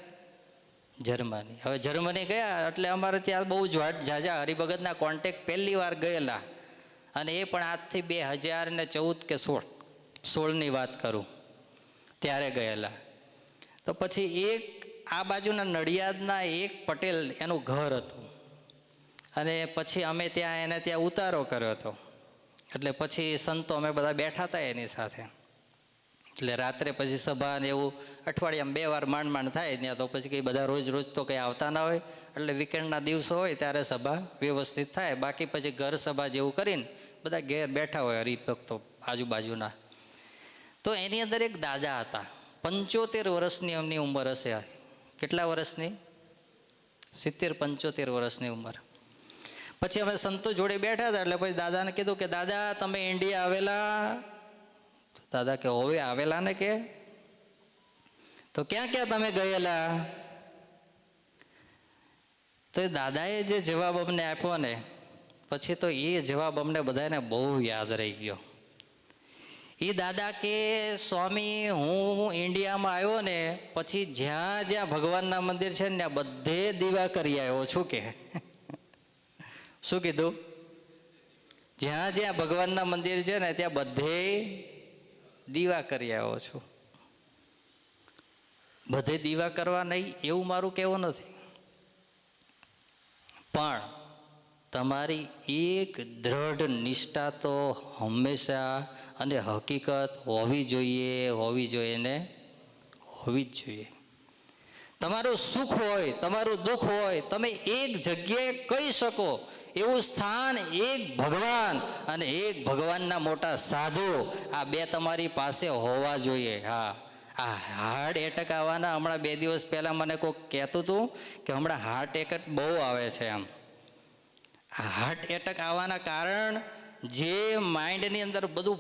જર્મની. હવે જર્મની ગયા એટલે અમારે ત્યાં બહુ જ ઝાઝા હરિભગતના કોન્ટેક્ટ પહેલી વાર ગયેલા, અને એ પણ આજથી 2014 કે 16ની વાત કરું, ત્યારે ગયેલા. તો પછી એક આ બાજુના નડિયાદના એક પટેલ એનું ઘર હતું, અને પછી અમે ત્યાં એને ત્યાં ઉતારો કર્યો હતો. એટલે પછી સંતો અમે બધા બેઠા હતા એની સાથે. એટલે રાત્રે પછી સભા ને એવું અઠવાડિયામાં 2 વાર માંડ થાય ત્યાં. તો પછી કંઈ બધા રોજ તો કંઈ આવતા ના હોય, એટલે વીકેન્ડના દિવસો હોય ત્યારે સભા વ્યવસ્થિત થાય. બાકી પછી ઘર સભા જેવું કરીને બધા ઘેર બેઠા હોય હરિભક્તો આજુબાજુના. તો એની અંદર એક દાદા હતા, 75 વર્ષની એમની ઉંમર હશે. કેટલા વર્ષની? 70-75 વર્ષની ઉંમર. પછી અમે સંતો જોડે બેઠા હતા. એટલે પછી દાદાને કીધું કે દાદા તમે ઇન્ડિયા આવેલા? દાદા કે હવે આવેલા ને કે. તો ક્યાં ક્યાં તમે ગયેલા? તો એ દાદાએ જે જવાબ અમને આપ્યો ને, પછી તો એ જવાબ અમને બધાને બહુ યાદ રહી ગયો. એ દાદા કે સ્વામી હું ઇન્ડિયામાં આવ્યો ને પછી જ્યાં જ્યાં ભગવાનના મંદિર છે ને ત્યાં બધે દીવા કરી આવ્યો છું કે. શું કીધું? જ્યાં જ્યાં ભગવાનના મંદિર છે ને ત્યાં બધે દીવા કરી આવ્યો છું. બધે દીવા કરવા નહીં એવું મારું કહેવું નથી, પણ તમારી એક દ્રઢ નિષ્ઠા તો હંમેશા અને હકીકત હોવી જોઈએ ને હોવી જ જોઈએ. તમારું સુખ હોય, તમારું દુઃખ હોય, તમે એક જગ્યાએ કહી શકો એવું સ્થાન એક ભગવાન અને એક ભગવાનના મોટા સાધુ, આ 2 તમારી પાસે હોવા જોઈએ. હા, આ હાર્ટ એટેક આવવાના હમણાં 2 દિવસ પહેલાં મને કોઈક કહેતું હતું કે હમણાં હાર્ટ એટેક બહુ આવે છે. એમ હાર્ટ એટેક આવવાના કારણ જે માઇન્ડની અંદર બધું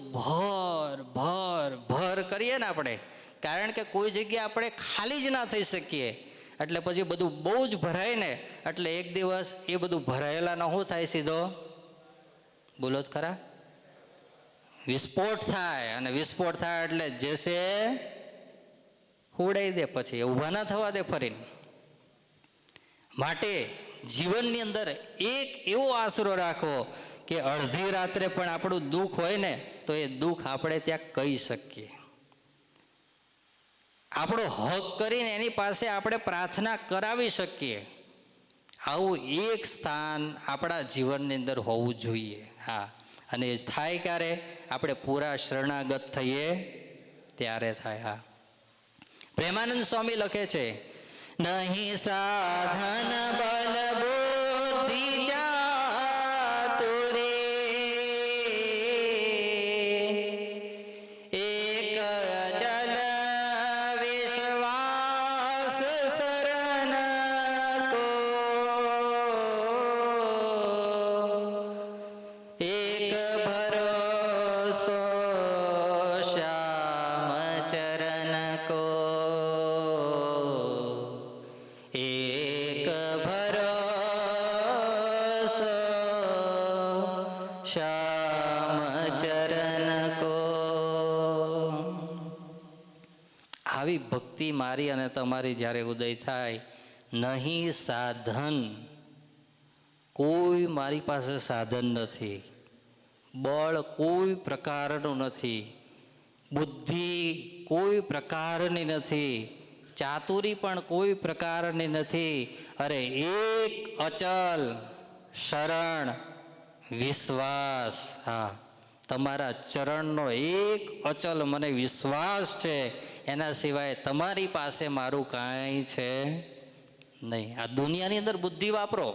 ભર કરીએ ને આપણે, કારણ કે કોઈ જગ્યાએ આપણે ખાલી જ ના થઈ શકીએ. એટલે પછી બધું બહુ જ ભરાય ને, એટલે એક દિવસ એ બધું ભરાયેલાનો શું થાય? સીધો બોલો જ ખરા, વિસ્ફોટ થાય. અને વિસ્ફોટ થાય એટલે જેસે ઉડાઈ દે, પછી ઊભા ના થવા દે ફરીને. માટે જીવનની અંદર એક એવો આશરો રાખો કે અડધી રાત્રે પણ આપણું દુઃખ હોય ને તો એ દુઃખ આપણે ત્યાં કહી શકીએ. આપણો હક કરીને એની પાસે આપણે પ્રાર્થના કરાવી શકીએ. આવું એક સ્થાન આપણા જીવનની અંદર હોવું જોઈએ. હા, અને એ થાય ક્યારે? આપણે પૂરા શરણાગત થઈએ ત્યારે થાય. હા, પ્રેમાનંદ સ્વામી લખે છે, નહીં સાધન બલ બુદ્ધિ ચાતુરે, એક અચલ વિશ્વાસ શરણ કો, એક ભરોસો શ્યામ ચરણ કો, એક ભરોસો શ્યામ ચરણ કો. આવી ભક્તિ મારી અને તમારી જ્યારે ઉદય થાય, નહીં સાધન, કોઈ મારી પાસે સાધન નથી, બળ કોઈ પ્રકારનું નથી, બુદ્ધિ કોઈ પ્રકારની નથી, ચાતુરી પણ કોઈ પ્રકારની નથી. અરે એક અચલ શરણ વિશ્વાસ. હા, તમારા ચરણનો એક અચલ મને વિશ્વાસ છે, એના સિવાય તમારી પાસે મારું કાંઈ છે નહીં. આ દુનિયાની અંદર બુદ્ધિ વાપરો,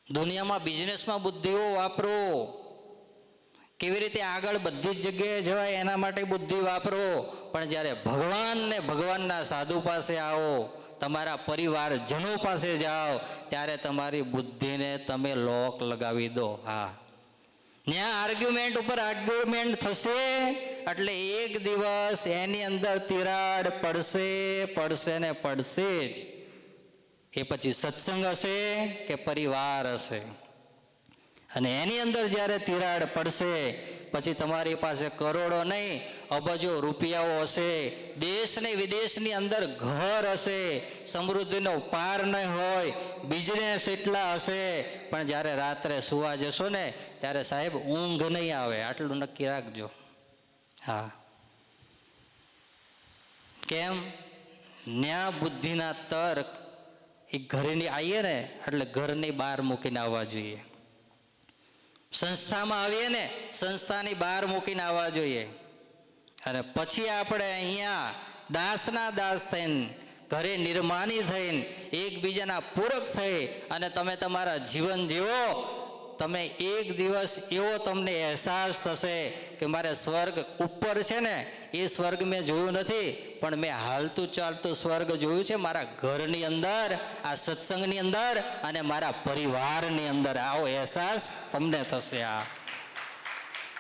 દુનિયામાં બિઝનેસમાં બુદ્ધિઓ વાપરો, કેવી રીતે આગળ બધી જ જગ્યાએ જવાય એના માટે બુદ્ધિ વાપરો. પણ જ્યારે ભગવાન ને ભગવાનના સાધુ પાસે આવો, તમારા પરિવારજનો પાસે જાઓ, ત્યારે તમારી બુદ્ધિને તમે લોક લગાવી દો. હા, ત્યાં આર્ગ્યુમેન્ટ ઉપર આર્ગ્યુમેન્ટ થશે એટલે એક દિવસ એની અંદર તિરાડ પડશે ને પડશે જ. એ પછી સત્સંગ હશે કે પરિવાર હશે. અને એની અંદર જ્યારે તિરાડ પડશે પછી તમારી પાસે કરોડો નહીં અબજો રૂપિયાઓ હશે, દેશને વિદેશની અંદર ઘર હશે, સમૃદ્ધિનો પાર નહીં હોય, બિઝનેસ એટલા હશે, પણ જ્યારે રાત્રે સુવા જશો ને ત્યારે સાહેબ ઊંઘ નહીં આવે, આટલું નક્કી રાખજો. હા, કેમ? ન્યા બુદ્ધિના તર્ક એ ઘરની આવીએ ને એટલે ઘરની બહાર મૂકીને આવવા જોઈએ. સંસ્થામાં આવીએ ને સંસ્થાની બહાર મૂકીને આવવા જોઈએ. અને પછી આપણે અહીંયા દાસના દાસ થઈને, ઘરે નિર્માની થઈને, એકબીજાના પૂરક થઈ અને તમે તમારા જીવન જીવો. તમે એક દિવસ એવો તમને અહેસાસ થશે કે મારે સ્વર્ગ ઉપર છે ને એ સ્વર્ગ મેં જોયું નથી, પણ મેં હાલતું ચાલતું સ્વર્ગ જોયું છે મારા ઘરની અંદર, આ સત્સંગની અંદર અને મારા પરિવારની અંદર. આવો અહેસાસ તમને થશે. આ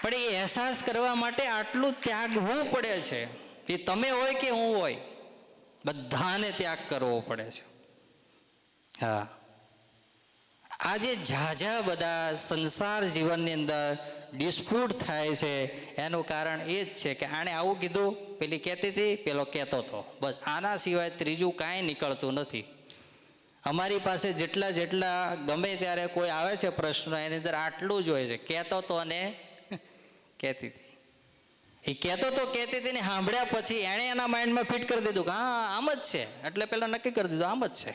પણ એ અહેસાસ કરવા માટે આટલું ત્યાગવું પડે છે. એ તમે હોય કે હું હોય, બધાને ત્યાગ કરવો પડે છે. હા, આજે ઝાઝા બધા સંસાર જીવનની અંદર ડિસ્પ્યુટ થાય છે એનું કારણ એ જ છે કે આણે આવું કીધું, પેલી કહેતી હતી, પેલો કહેતો હતો, બસ આના સિવાય ત્રીજું કાંઈ નીકળતું નથી. અમારી પાસે જેટલા ગમે ત્યારે કોઈ આવે છે પ્રશ્ન, એની અંદર આટલું જ હોય છે, કહેતો હતો અને કહેતી હતી. એ કહેતો તો કહેતી હતી ને સાંભળ્યા પછી એણે એના માઇન્ડમાં ફિટ કરી દીધું કે હા આમ જ છે, એટલે પેલા નક્કી કરી દીધું આમ જ છે.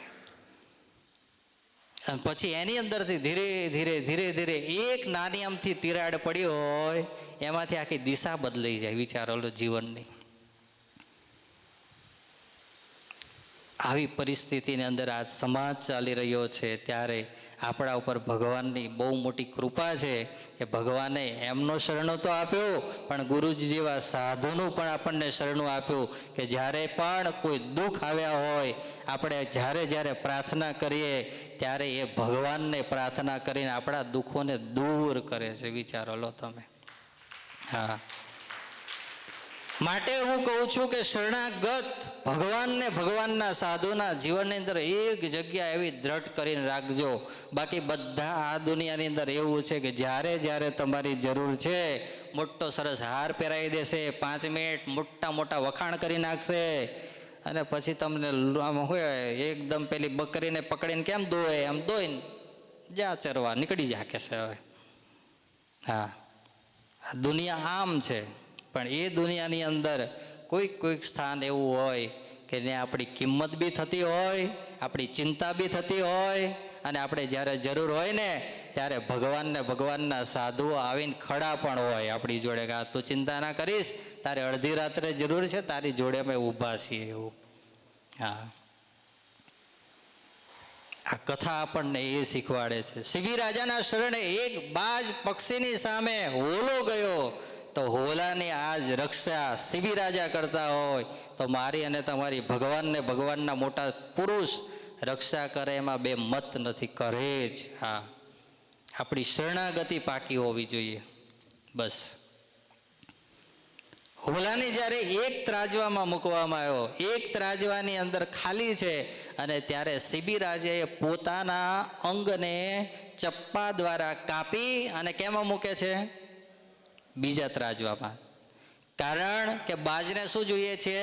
અને પછી એની અંદરથી ધીરે ધીરે ધીરે ધીરે એક નાની આમથી તિરાડ પડી હોય એમાંથી આખી દિશા બદલાઈ જાય. વિચારો લો જીવનની. આવી પરિસ્થિતિની અંદર આ સમાજ ચાલી રહ્યો છે ત્યારે આપણા ઉપર ભગવાનની બહુ મોટી કૃપા છે કે ભગવાને એમનો શરણો તો આપ્યો, પણ ગુરુજી જેવા સાધુનું પણ આપણને શરણું આપ્યું કે જ્યારે પણ કોઈ દુઃખ આવ્યા હોય આપણે જ્યારે પ્રાર્થના કરીએ ત્યારે એ ભગવાનને પ્રાર્થના કરીને આપણા દુઃખોને દૂર કરે છે. વિચારો લો તમે. હા, માટે હું કહું છું કે શરણાગત ભગવાનને, ભગવાનના સાધુના જીવનની અંદર એક જગ્યા એવી દ્રઢ કરીને રાખજો. બાકી બધા આ દુનિયાની અંદર એવું છે કે જ્યારે તમારી જરૂર છે મોટો સરસ હાર પહેરાવી દેશે, 5 મિનિટ મોટા વખાણ કરી નાખશે અને પછી તમને આમ હોય એકદમ પેલી બકરીને પકડીને કેમ દોય એમ દોઈને જા ચરવા નીકળી જા કે છે. હવે હા, દુનિયા આમ છે, પણ એ દુનિયાની અંદર કોઈક સ્થાન એવું હોય કે ત્યાં આપણી કિંમત બી થતી હોય, આપણી ચિંતા બી થતી હોય, અને આપણે જ્યારે જરૂર હોય ને ત્યારે ભગવાનના સાધુઓ આવીને ખડા પણ હોય આપણી જોડે કે તું ચિંતા ના કરીશ, તારે અડધી રાત્રે જરૂર છે, તારી જોડે અમે ઊભા છીએ એવું. હા, આ કથા આપણને એ શીખવાડે છે. શિબી રાજાના શરણે એક બાજ પક્ષીની સામે હોલો ગયો તો હોલાની આજ રક્ષા શિબી રાજા કરતા હોય તો મારી અને તમારી ભગવાનના મોટા પુરુષ રક્ષા કરે એમાં બે મત નથી, કરે જ. હા, આપણી શરણાગતિ પાકી હોવી જોઈએ. બસ હોલાને જ્યારે એક ત્રાજવામાં મૂકવામાં આવ્યો, એક ત્રાજવાની અંદર ખાલી છે, અને ત્યારે શિબી રાજાએ પોતાના અંગને ચપ્પા દ્વારા કાપી અને કેમાં મૂકે છે? બીજા ત્રાજવામાં. કારણ કે બાજને શું જોઈએ છે?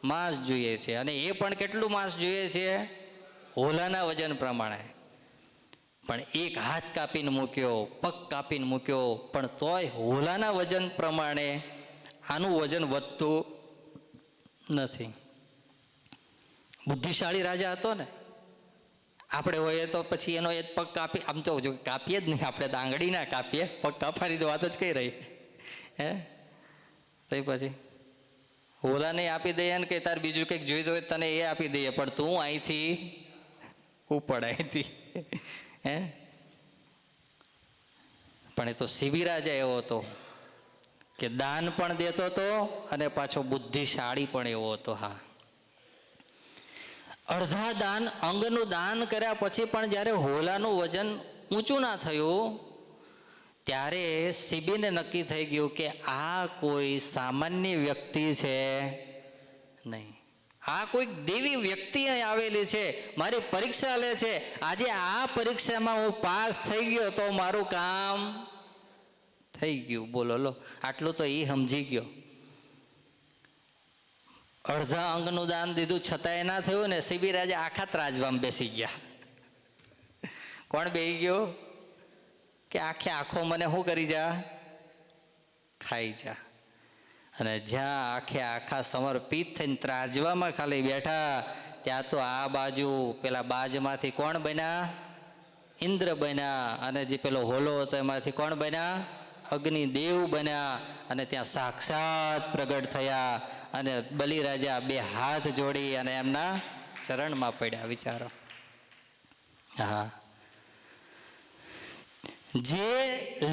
માંસ જોઈએ છે, અને એ પણ કેટલું માંસ જોઈએ છે? હોલાના વજન પ્રમાણે. પણ એક હાથ કાપીને મૂક્યો, પગ કાપીને મૂક્યો, પણ તોય હોલાના વજન પ્રમાણે આનું વજન વધતું નથી. બુદ્ધિશાળી રાજા હતો ને. આપણે હોઈએ તો પછી એનો એક પગ કાપી, આમ તો જો કાપીએ જ નહીં, આપણે તો આંગળી ના કાપીએ, પગ કાપવાની તો વાત જ કઈ રહી. હે તો પછી હોલાને આપી દઈએ ને કે તાર બીજું કંઈક જોઈતું હોય તને એ આપી દઈએ, પણ તું અહીંથી ઉપડ અહીંથી. હે પણ એ તો શિબી રાજા એવો હતો કે દાન પણ દેતો હતો અને પાછો બુદ્ધિશાળી પણ એવો હતો. હા, અડધા દાન, અંગનું દાન કર્યા પછી પણ જ્યારે હોલાનું વજન ઊંચું ના થયું ત્યારે શિબીને નક્કી થઈ ગયું કે આ કોઈ સામાન્ય વ્યક્તિ છે નહીં, આ કોઈક દેવી વ્યક્તિ અહીં આવેલી છે, મારી પરીક્ષા લે છે. આજે આ પરીક્ષામાં હું પાસ થઈ ગયો તો મારું કામ થઈ ગયું. બોલો લો, આટલું તો એ સમજી ગયો. અડધા અંગનું દાન દીધું છતાંય ના થયું ને, શિબિર આજે આખા ત્રાજવામાં બેસી ગયા. કોણ બેસી ગયો કે આખે આખો મને શું કરી જા, ખાઈ જા. અને જ્યાં આખે આખા સમર્પિત થઈને ત્રાજવામાં ખાલી બેઠા, ત્યાં તો આ બાજુ પેલા બાજમાંથી કોણ બન્યા, ઇન્દ્ર બન્યા. અને જે પેલો હોલો હતો એમાંથી કોણ બન્યા, અગ્નિદેવ બન્યા. અને ત્યાં સાક્ષાત પ્રગટ થયા અને બલિરાજા બે હાથ જોડી અને એમના ચરણમાં પડ્યા. વિચારો, હા, જે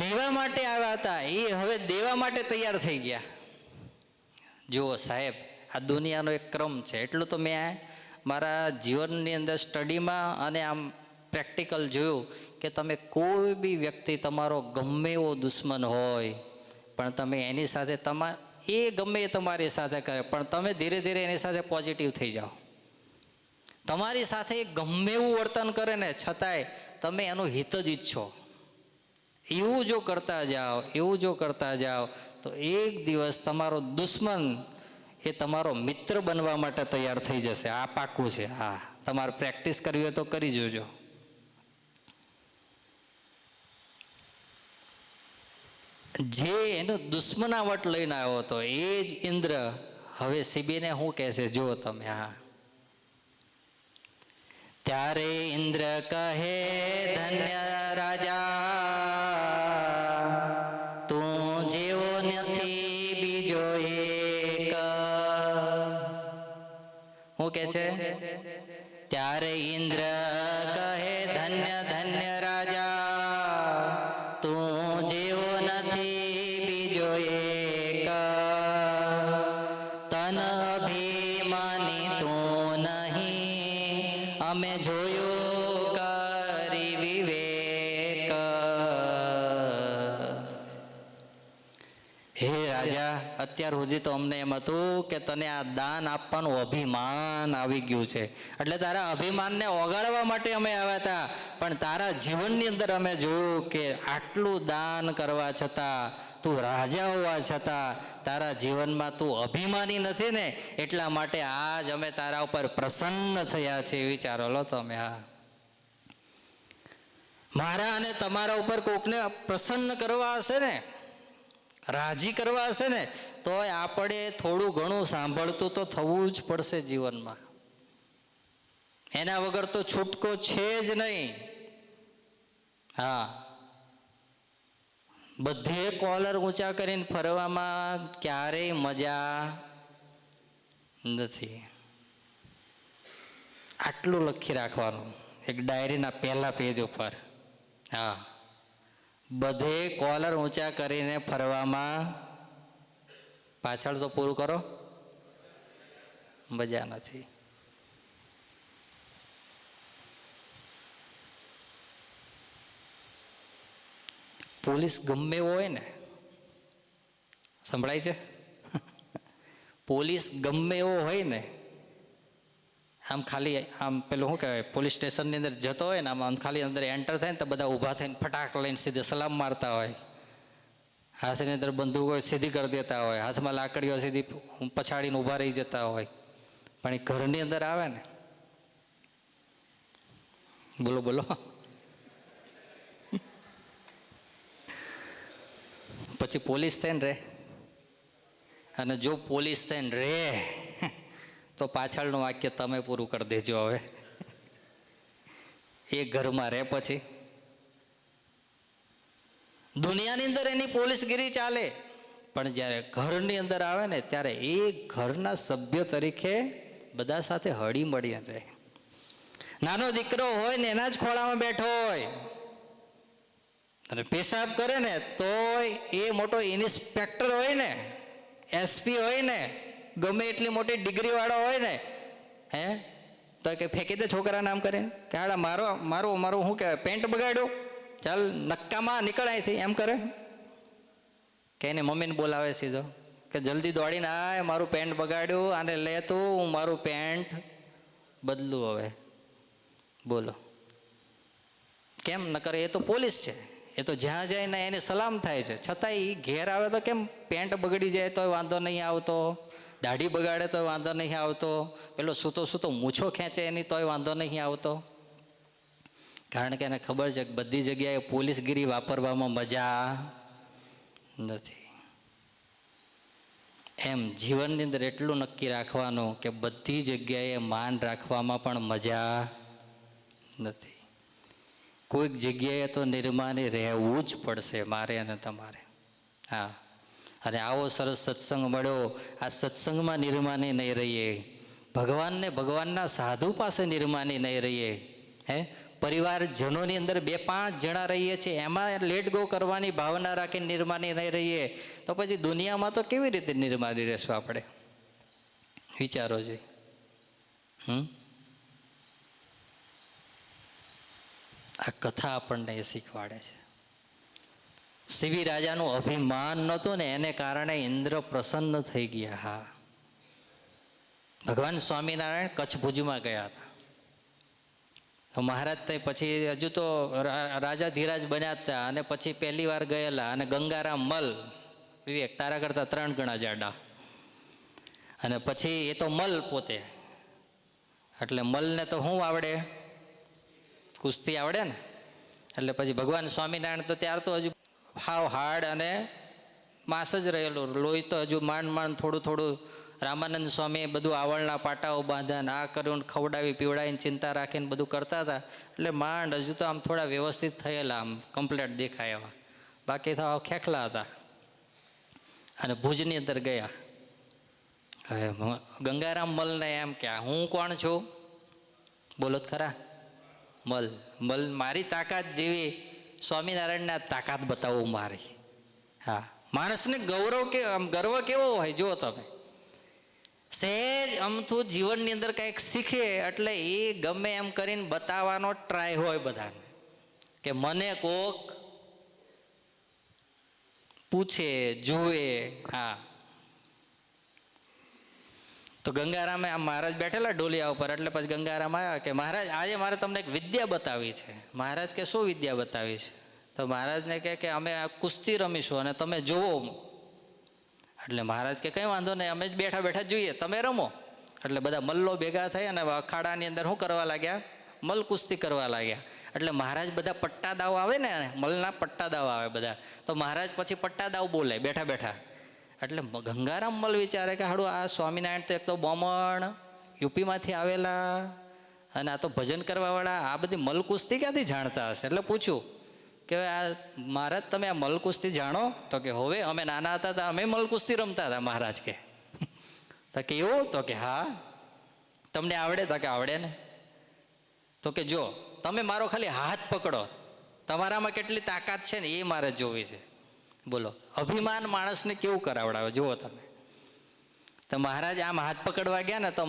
લેવા માટે આવ્યા હતા એ હવે દેવા માટે તૈયાર થઈ ગયા. જુઓ સાહેબ, આ દુનિયાનો એક ક્રમ છે. એટલું તો મેં મારા જીવનની અંદર સ્ટડીમાં અને આમ પ્રેક્ટિકલ જોયું કે તમે કોઈ બી વ્યક્તિ તમારો ગમે એવો દુશ્મન હોય, પણ તમે એની સાથે એ ગમે એ તમારી સાથે કરે, પણ તમે ધીરે ધીરે એની સાથે પોઝિટિવ થઈ જાઓ. તમારી સાથે ગમે એવું વર્તન કરે ને, છતાંય તમે એનું હિત જ ઈચ્છો. એવું જો કરતા જાઓ, એવું જો કરતા જાઓ, તો એક દિવસ તમારો દુશ્મન એ તમારો મિત્ર બનવા માટે તૈયાર થઈ જશે. આ પાક્કું છે. હા, તમારે પ્રેક્ટિસ કરવી હોય તો કરી જોજો. જે એનું દુશ્મનાવટ લઈને આવ્યો હતો એ જ ઇન્દ્ર હવે શિબીને શું કહે છે, જુઓ તમે. હા, ત્યારે ઇન્દ્ર કહે ધન્ય રાજા, તું જેવો નથી બીજો એક. શું કે છે? ત્યારે ઇન્દ્ર કહે ધન્ય ધન્ય રાજા, તું જેવો નથી બીજો એક. તન અભિમાની તું નહીં, અમે જોયું કરી વિવેક. હે રાજા, અત્યાર સુધી તો અમને એમ હતું કે તને આ દાન આપવાનું અભિમાન આવી ગયું છે, એટલે તારા અભિમાનને ઓગાળવા માટે અમે આવ્યા હતા. પણ તારા જીવનની અંદર અમે જોયું કે આટલું દાન કરવા છતાં, તું રાજા હોવા છતાં તારા જીવનમાં તું અભિમાની નથી ને, એટલા માટે આજ અમે તારા ઉપર પ્રસન્ન થયા છે. વિચારો લો તમે. હા, મારા અને તમારા ઉપર કોકને પ્રસન્ન કરવા હશે ને, રાજી કરવા હશે ને, તો આપણે થોડું ઘણું સાંભળતું તો થવું જ પડશે જીવનમાં. એના વગર તો છૂટકો છે જ નહીં. હા, બધે કોલર ઊંચા કરીને ફરવામાં ક્યારેય મજા નથી. આટલું લખી રાખવાનું એક ડાયરીના પહેલા પેજ ઉપર. હા, બધે કોલર ઊંચા કરીને ફરવામાં, પાછળ તો પૂરું કરો, મજા નથી. પોલીસ ગમે એવો હોય ને, સંભળાય છે? પોલીસ ગમે એવો હોય ને, આમ ખાલી આમ પેલું શું કહેવાય, પોલીસ સ્ટેશનની અંદર જતો હોય ને, આમ ખાલી અંદર એન્ટર થાય ને તો બધા ઊભા થઈને ફટાક લઈને સીધે સલામ મારતા હોય. હાથની અંદર બંદૂકો સીધી કરી દેતા હોય, હાથમાં લાકડીઓ સીધી પછાડીને ઊભા રહી જતા હોય. પણ એ ઘરની અંદર આવે ને, બોલો બોલો, પછી પોલીસ થઈને રે. અને જો પોલીસ થઈને રે તો પાછળનું વાક્ય તમે પૂરું કરી દેજો. હવે એ ઘરમાં રહે, પછી દુનિયાની અંદર એની પોલીસગીરી ચાલે, પણ જ્યારે ઘરની અંદર આવે ને ત્યારે એ ઘરના સભ્ય તરીકે બધા સાથે હળી મળી રહે. નાનો દીકરો હોય ને એના જ ખોળામાં બેઠો હોય અને પેશાબ કરે ને તો એ મોટો ઇન્સ્પેક્ટર હોય ને, એસપી હોય ને, ગમે એટલી મોટી ડિગ્રી વાળો હોય ને, તો કે ફેંકી દે છોકરા નામ કરીને કે હાડા મારું શું કહેવાય, પેન્ટ બગાડ્યો, ચાલ નક્કામાં નીકળ અહીંથી, એમ કરે. કે એને મમ્મીને બોલાવે સીધો કે કે જલ્દી દોડીને આય, મારું પેન્ટ બગાડ્યું, આને લે તું, હું મારું પેન્ટ બદલું હવે. બોલો કેમ? નકર એ તો પોલીસ છે, એ તો જ્યાં જાય ને એને સલામ થાય છે, છતાંય એ ઘેર આવે તો કેમ પેન્ટ બગડી જાય તોય વાંધો નહીં આવતો, દાઢી બગાડે તોય વાંધો નહીં આવતો, પેલો સૂતો સૂતો મૂછો ખેંચે એની તોય વાંધો નહીં આવતો. કારણ કે એને ખબર છે કે બધી જગ્યાએ પોલીસગીરી વાપરવામાં મજા નથી. એમ જીવનની અંદર એટલું નક્કી રાખવાનું કે બધી જગ્યાએ માન રાખવામાં પણ મજા નથી. કોઈક જગ્યાએ તો નિર્માની રહેવું જ પડશે મારે અને તમારે. હા, અને આવો સરસ સત્સંગ મળ્યો, આ સત્સંગમાં નિર્માની નહીં રહીએ, ભગવાનના સાધુ પાસે નિર્માની નહીં રહીએ, હે પરિવારજનોની અંદર 2-5 જણા રહીએ છીએ એમાં લેટ ગો કરવાની ભાવના રાખીને નિર્માની નહીં રહીએ તો પછી દુનિયામાં તો કેવી રીતે નિર્માની રહેશું આપણે? વિચારો જોઈએ. આ કથા આપણને એ શીખવાડે છે. શિબી રાજાનું અભિમાન નહોતું ને એને કારણે ઇન્દ્ર પ્રસન્ન થઈ ગયા. હા, ભગવાન સ્વામિનારાયણ કચ્છ ભુજમાં ગયા હતા તો મહારાજ તે પછી હજુ તો રાજા ધીરાજ બન્યા હતા અને પછી પહેલી વાર ગયેલા અને ગંગારામ મલ, વિવેક તારા કરતા 3 ગણા જાડા, અને પછી એ તો મલ પોતે, એટલે મલને તો શું આવડે? કુસ્તી આવડે ને. એટલે પછી ભગવાન સ્વામિનારાયણ તો ત્યાર તો હજુ હાવ હાડ અને માંસ જ રહેલું, લોહી તો હજુ માંડ થોડું રામાનંદ સ્વામી બધું આવળના પાટાઓ બાંધ્યા, આ કર્યું, ખવડાવી પીવડાવીને ચિંતા રાખીને બધું કરતા હતા. એટલે માંડ હજુ તો આમ થોડા વ્યવસ્થિત થયેલા, આમ કમ્પ્લેટ દેખાય એવા, બાકી તો ખેખલા હતા. અને ભુજની અંદર ગયા. હવે ગંગારામ મલને એમ કે હું કોણ છું? બોલો જ ખરા. મલ મારી તાકાત જેવી સ્વામિનારાયણને તાકાત બતાવું મારી. હા, માણસને ગર્વ કેવો હોય જુઓ તમે. સહેજ અમથું જીવનની અંદર કંઈક શીખે એટલે એ ગમે એમ કરીને બતાવવાનો ટ્રાય હોય બધાને કે મને કોક પૂછે જુએ. હા, તો ગંગારામે આમ મહારાજ બેઠેલા ડોલિયા ઉપર, એટલે પછી ગંગારામ આવ્યા કે મહારાજ આજે મારે તમને એક વિદ્યા બતાવી છે. મહારાજ કે શું વિદ્યા બતાવી છે? તો મહારાજને કહે કે અમે આ કુસ્તી રમીશું અને તમે જુઓ. એટલે મહારાજ કે કંઈ વાંધો નહીં, અમે જ બેઠા બેઠા જોઈએ, તમે રમો. એટલે બધા મલ્લો ભેગા થઈ અને અખાડાની અંદર શું કરવા લાગ્યા? મલ કુસ્તી કરવા લાગ્યા. એટલે મહારાજ બધા પટ્ટા દાવ આવે ને, મલના પટ્ટા દાવ આવે બધા, તો મહારાજ પછી પટ્ટા દાવ બોલે બેઠા બેઠા. એટલે ગંગારામ મલ વિચારે કે હાડું આ સ્વામિનારાયણ તો એક તો બોમણ યુપીમાંથી આવેલા અને આ તો ભજન કરવાવાળા, આ બધી મલ કુસ્તી ક્યાંથી જાણતા હશે? એટલે પૂછ્યું કે આ મહારાજ તમે આ મલ કુસ્તી જાણો? તો કે હવે અમે નાના હતા તો અમે મલ કુસ્તી રમતા હતા. મહારાજ કે તો કે એવું? તો કે હા. તમને આવડે? તો કે આવડે ને. તો કે જો તમે મારો ખાલી હાથ પકડો, તમારામાં કેટલી તાકાત છે ને એ મારે જોવી છે. બોલો, અભિમાન માણસને કેવું કરાવડાવે જુઓ તમે. તો મહારાજ આમ હાથ પકડવા ગયા ને તો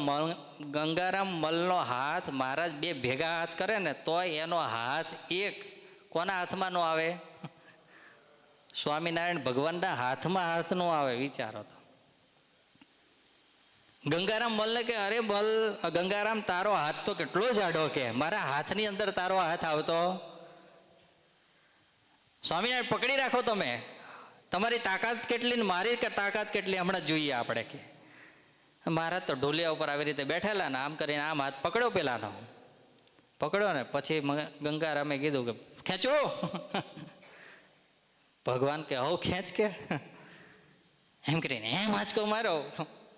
ગંગારામ મલનો હાથ મહારાજ 2 ભેગા હાથ કરે ને તોય એનો હાથ એક કોના હાથમાં નો આવે? સ્વામિનારાયણ ભગવાનના હાથમાં હાથ નો આવે. વિચારો તો. ગંગારામ મલને કે અરે મલ, ગંગારામ તારો હાથ તો કેટલો જાડો, કે મારા હાથની અંદર તારો હાથ આવતો? સ્વામિનારાયણ પકડી રાખો તમે, તમારી તાકાત કેટલી ને મારી તાકાત કેટલી હમણાં જોઈએ આપણે. કે મહારાજ તો ઢોલિયા ઉપર આવી રીતે બેઠેલા ને આમ કરીને આમ હાથ પકડ્યો, પેલાનો પકડ્યો ને પછી ગંગારામે કીધું કે ખેંચો. ભગવાન કે હવ ખેંચ કે એમ કરીને એમ આંચકો મારો.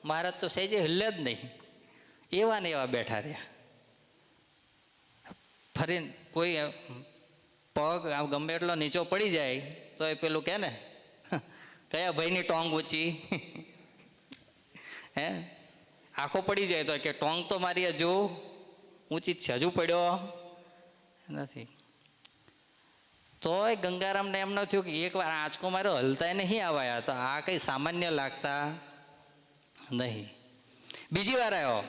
મહારાજ તો સહેજે હિલ્લે જ નહીં, એવા ને એવા બેઠા રહ્યા. ફરીને કોઈ પગ આમ ગમે એટલો નીચો પડી જાય તો એ પેલું કે ને કયા ભાઈની ટોંગ ઊંચી? હે, આખો પડી જાય તો કે ટોંગ તો મારી હજુ ઊંચી જ છે, હજુ પડ્યો નથી. તોય ગંગારામને એમ ન થયું કે એકવાર આંચકો માર્યો, હલતા નહીં આવાયા, તો આ કંઈ સામાન્ય લાગતા નહીં. બીજી વાર આવ્યો,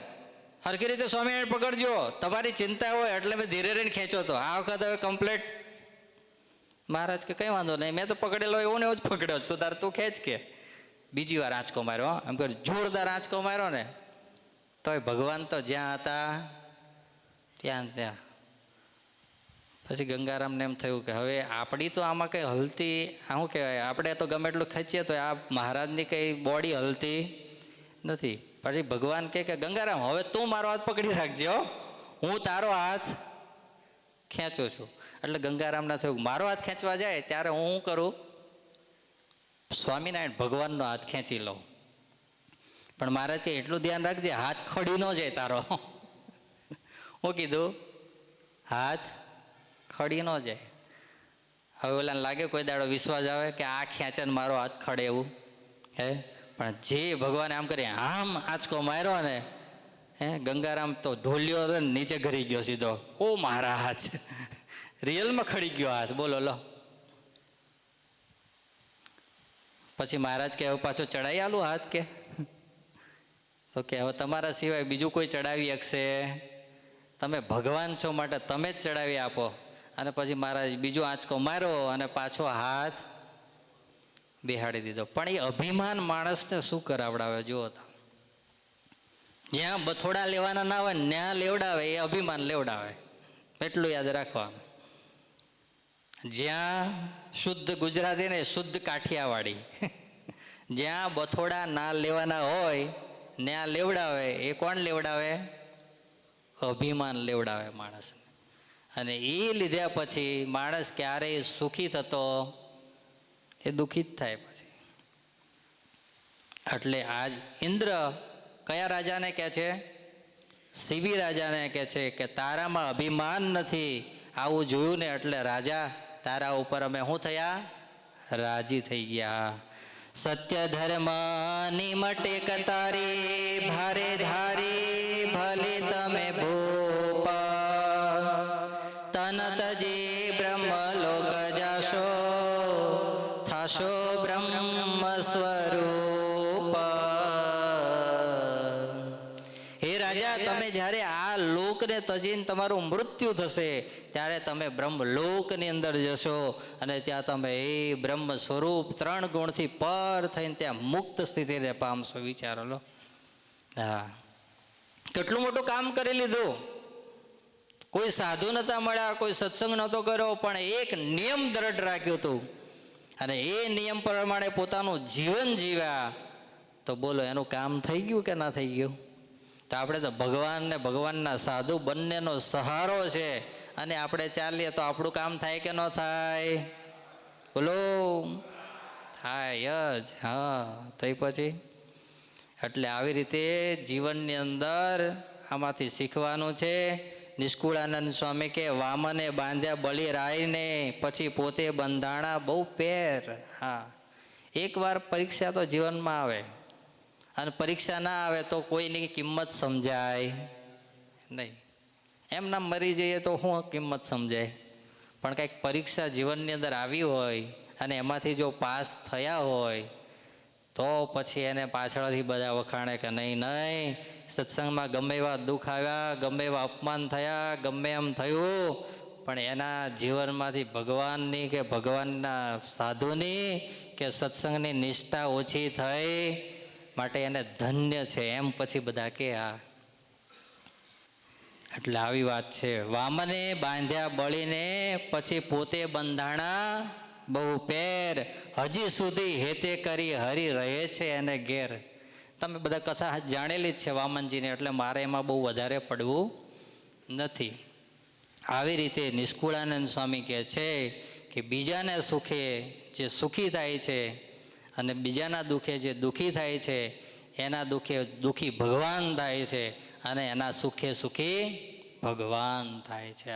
હરખી રીતે સ્વામિનારાયણ પકડજો, તમારી ચિંતા હોય એટલે મેં ધીરે રહીને ખેંચો. તો આ વખત હવે કમ્પ્લેટ. મહારાજ કે કંઈ વાંધો નહીં, મેં તો પકડેલો એવો ને એવો જ પકડ્યો, તો તાર તું ખેંચ કે. બીજી વાર આંચકો માર્યો, એમ કહ્યું જોરદાર આંચકો માર્યો ને તોય ભગવાન તો જ્યાં હતા ત્યાં પછી ગંગારામને એમ થયું કે હવે આપણી તો આમાં કંઈ હલતી, શું કહેવાય, આપણે તો ગમે એટલું ખેંચીએ તો આ મહારાજની કંઈ બોડી હલતી નથી. પછી ભગવાન કહે કે ગંગારામ હવે તું મારો હાથ પકડી રાખજો, હું તારો હાથ ખેંચું છું. એટલે ગંગારામને થયું મારો હાથ ખેંચવા જાય ત્યારે હું શું કરું, સ્વામિનારાયણ ભગવાનનો હાથ ખેંચી લઉં. પણ મહારાજ કે એટલું ધ્યાન રાખજે હાથ ખડી ન જાય તારો. હું કીધું હાથ ખડી ન જાય. હવે ઓલાને લાગે કોઈ દાડો વિશ્વાસ આવે કે આ ખેંચે ને મારો હાથ ખડે એવું હે, પણ જે ભગવાને આમ કરી આમ આંચકો માર્યો ને હે, ગંગારામ તો ઢોલ્યો હતો ને નીચે ઘરી ગયો સીધો. ઓ મારા હાથ રિયલમાં ખડી ગયો હાથ, બોલો લો. પછી મહારાજ કે હવે પાછો ચડાવી આલું હાથ કે, તો કે હવે તમારા સિવાય બીજું કોઈ ચડાવી શકશે, તમે ભગવાન છો માટે તમે જ ચડાવી આપો. અને પછી મહારાજ બીજો આંચકો માર્યો અને પાછો હાથ બેહાડી દીધો. પણ એ અભિમાન માણસને શું કરાવડાવે જુઓ તો, જ્યાં બથોડા લેવાના ના હોય ત્યાં લેવડાવે, એ અભિમાન લેવડાવે, એટલું યાદ રાખવાનું. જ્યાં શુદ્ધ ગુજરાતી ને શુદ્ધ કાઠિયાવાડી, જ્યાં બથોડા ના લેવાના હોય ત્યાં લેવડાવે. એ કોણ લેવડાવે? અભિમાન લેવડાવે માણસને. અને એ લીધા પછી માણસ ક્યારેય સુખી થતો, એ દુઃખી જ થાય પછી. એટલે આજ ઇન્દ્ર કયા રાજાને કહે છે? શિબી રાજાને કહે છે કે તારામાં અભિમાન નથી, આવું જોયું ને એટલે રાજા તારા ઉપર અમે શું થયા? રાજી થઈ ગયા. સત્ય ધર્મ નિમટે કતારી, ભારે ધારી ભલે તમે ભૂપ, તન તજી બ્રહ્મ લોક જાશો, થાશો બ્રહ્મ સ્વરૂપ. હે રાજા, તમે જ્યારે આ લોકને તજીને તમારું મૃત્યુ થશે ત્યારે તમે બ્રહ્મલોકની અંદર જશો અને ત્યાં તમે એ બ્રહ્મ સ્વરૂપ 3 ગુણથી પર થઈને ત્યાં મુક્ત સ્થિતિને પામશો. વિચારો લો. હા, કેટલું મોટું કામ કરી લીધું. કોઈ સાધુ નહોતા મળ્યા, કોઈ સત્સંગ નહોતો કર્યો, પણ એક નિયમ દ્રઢ રાખ્યું હતું અને એ નિયમ પ્રમાણે પોતાનું જીવન જીવ્યા. તો બોલો એનું કામ થઈ ગયું કે ના થઈ ગયું? તો આપણે તો ભગવાન ને ભગવાનના સાધુ બંનેનો સહારો છે અને આપણે ચાલીએ તો આપણું કામ થાય કે ન થાય? બોલો, થાય જ. હા, તો પછી એટલે આવી રીતે જીવનની અંદર આમાંથી શીખવાનું છે. નિષ્કુળાનંદ સ્વામી કે વામને બાંધ્યા બળી રાઈને, પછી પોતે બંધાણા બહુ પેર. હા, એકવાર પરીક્ષા તો જીવનમાં આવે અને પરીક્ષા ના આવે તો કોઈની કિંમત સમજાય નહીં. એમના મરી જઈએ તો શું કિંમત સમજાય? પણ કંઈક પરીક્ષા જીવનની અંદર આવી હોય અને એમાંથી જો પાસ થયા હોય તો પછી એને પાછળથી બધા વખાણે કે નહીં નહીં, સત્સંગમાં ગમે એવા દુઃખ આવ્યા, ગમે એવા અપમાન થયા, ગમે એમ થયું, પણ એના જીવનમાંથી ભગવાનની કે ભગવાનના સાધુની કે સત્સંગની નિષ્ઠા ઓછી થઈ માટે એને ધન્ય છે, એમ પછી બધા કે. આ એટલે આવી વાત છે. વામને બાંધ્યા બળીને, પછી પોતે બંધાણા બહુ પેર, હજી સુધી હેતે કરી હરી રહે છે એને ઘેર. તમે બધા કથા જાણેલી જ છે વામનજીને, એટલે મારે એમાં બહુ વધારે પડવું નથી. આવી રીતે નિષ્કુળાનંદ સ્વામી કહે છે કે બીજાને સુખે જે સુખી થાય છે અને બીજાના દુઃખે જે દુઃખી થાય છે, એના દુઃખે દુઃખી ભગવાન થાય છે અને એના સુખે સુખી ભગવાન થાય છે.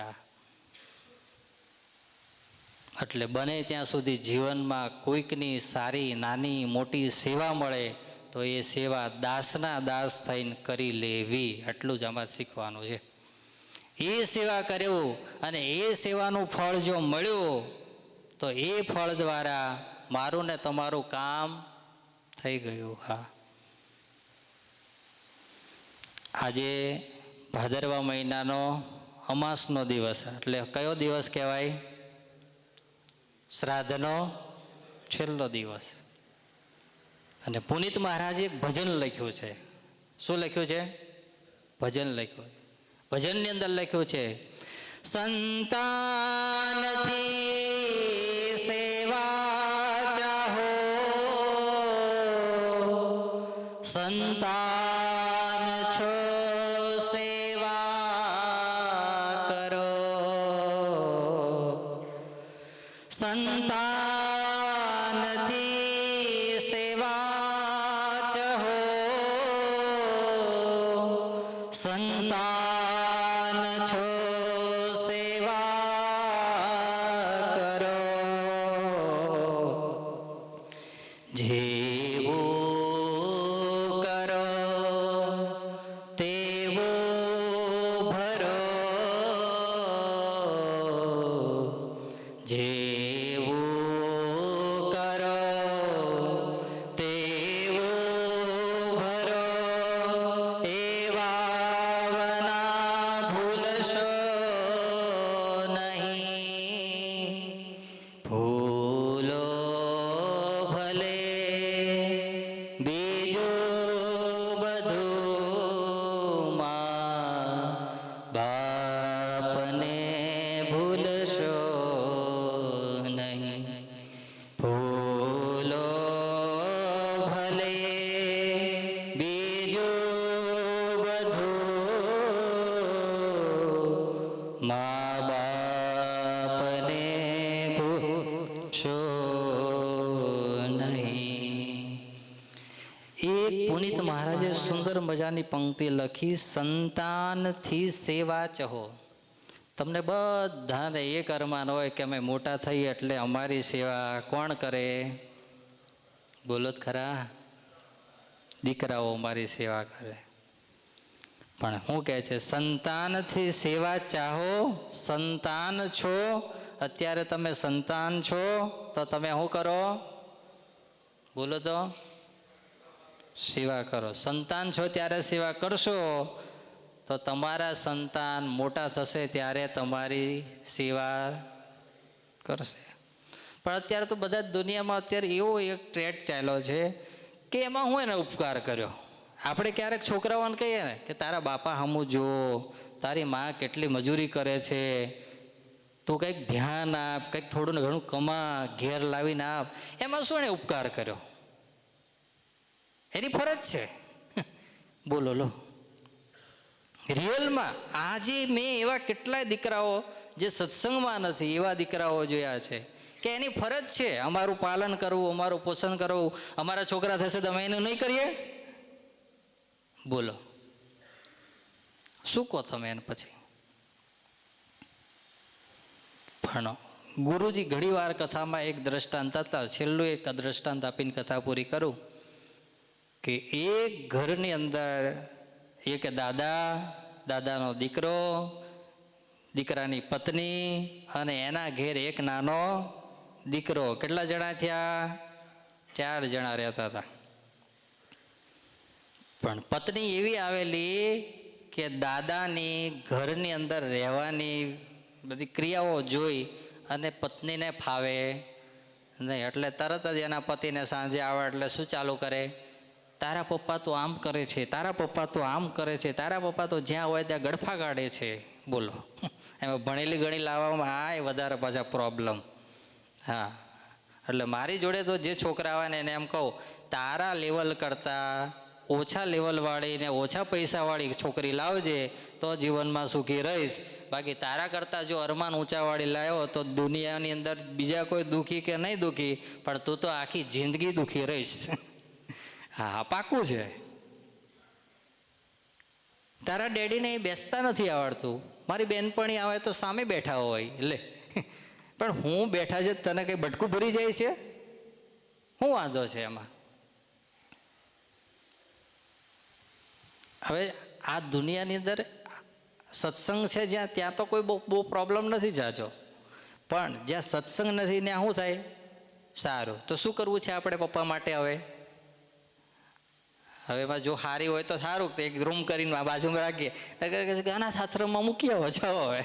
એટલે બને ત્યાં સુધી જીવનમાં કોઈકની સારી નાની મોટી સેવા મળે તો એ સેવા દાસના દાસ થઈને કરી લેવી, એટલું જ આમાં શીખવાનું છે. એ સેવા કર્યું અને એ સેવાનું ફળ જો મળ્યું તો એ ફળ દ્વારા મારું ને તમારું કામ થઈ ગયું. હા, આજે ભાદરવા મહિનાનો અમાસનો દિવસ, એટલે કયો દિવસ કહેવાય? શ્રાદ્ધનો છેલ્લો દિવસ. અને પુનિત મહારાજે એક ભજન લખ્યું છે. શું લખ્યું છે? ભજન લખ્યું. ભજનની અંદર લખ્યું છે, સંતાનથી સેવા ચાહો, સંતાન છો સેવા કરો, સંતાનથી સેવા ચાહો, સંતાન છો સેવા કરો, જેવું કરો તેવું ભરો, જેવું કરો તેવું ભરો, એવા ભૂલશો નહીં, ભૂલો ભલે બીજું બધું, મા બાપને ભૂલશો નહીં, ભૂલો ભલે બીજું બધું, મા બાપને ભૂલશો નહીં. એક પુનિત મહારાજે સુંદર મજાની પંક્તિ લખી, સંતાનથી સેવા ચહો. તમને બધાને એક અરમાન હોય કે અમે મોટા થઈએ એટલે અમારી સેવા કોણ કરે? બોલો જ ખરા. દીકરાઓ અમારી સેવા કરે. પણ શું કહે છે? સંતાનથી સેવા ચાહો, સંતાન છો, અત્યારે તમે સંતાન છો તો તમે શું કરો? બોલો તો. સેવા કરો. સંતાન છો ત્યારે સેવા કરશો તો તમારા સંતાન મોટા થશે ત્યારે તમારી સેવા કરશે. પણ અત્યારે તો બધા દુનિયામાં અત્યારે એવો એક ટ્રેડ ચાલ્યો છે કે એમાં હું એને ઉપકાર કર્યો. આપણે ક્યારેક છોકરાઓને કહીએ ને કે તારા બાપા સામું જો, તારી માં કેટલી મજૂરી કરે છે, તું કંઈક ધ્યાન આપ, કંઈક થોડું ને ઘણું કમા, ઘેર લાવીને આપ. એમાં શું એને ઉપકાર કર્યો? એની ફરજ છે. બોલો લો. રિયલમાં આજે મેં એવા કેટલાય દીકરાઓ જે સત્સંગમાં નથી એવા દીકરાઓ જોયા છે કે એની ફરજ છે અમારું પાલન કરવું, અમારું પોષણ કરવું. અમારા છોકરા થશે તો અમે એનું નહીં કરીએ? બોલો શું કહો તમે એને પછી? પણ ગુરુજી ઘણી વાર કથામાં એક દ્રષ્ટાંત હતા, છેલ્લું એક દ્રષ્ટાંત આપીને કથા પૂરી કરું કે એક ઘરની અંદર એક દાદાનો દીકરો, દીકરાની પત્ની અને એના ઘેર એક નાનો દીકરો. કેટલા જણા થયા? 4 જણા રહેતા હતા. પણ પત્ની એવી આવેલી કે દાદાની ઘરની અંદર રહેવાની બધી ક્રિયાઓ જોઈ અને પત્નીને ફાવે નહીં. એટલે તરત જ એના પતિને સાંજે આવે એટલે શું ચાલુ કરે? તારા પપ્પા તો આમ કરે છે, તારા પપ્પા તો આમ કરે છે, તારા પપ્પા તો જ્યાં હોય ત્યાં ગડફા કાઢે છે. બોલો. એમાં ભણેલી ગણી લાવવામાં આ વધારે પાછા પ્રોબ્લેમ. હા, એટલે મારી જોડે તો જે છોકરા આવે ને એને એમ કહું, તારા લેવલ કરતાં ઓછા લેવલવાળી ને ઓછા પૈસાવાળી છોકરી લાવજે તો જીવનમાં સુખી રહીશ. બાકી તારા કરતાં જો અરમાન ઊંચાવાળી લાવ્યો તો દુનિયાની અંદર બીજા કોઈ દુઃખી કે નહીં દુઃખી, પણ તું તો આખી જિંદગી દુઃખી રહીશ. હા, પાકું છે. તારા ડેડીને બેસતા નથી આવડતું, મારી બેનપણી આવે તો સામે બેઠા હોય લે, પણ હું બેઠા છે તને કંઈ બટકું ભરી જાય છે? શું વાંધો છે એમાં? હવે આ દુનિયાની અંદર સત્સંગ છે જ્યાં, ત્યાં તો કોઈ બહુ પ્રોબ્લેમ નથી જાજો, પણ જ્યાં સત્સંગ નથી ત્યાં શું થાય? સારું, તો શું કરવું છે આપણે પપ્પા માટે? હવે એમાં જો સારી હોય તો સારું, તો એક રૂમ કરીને બાજુમાં રાખીએ, અનાથ આશ્રમમાં મૂકી આવો છો હવે.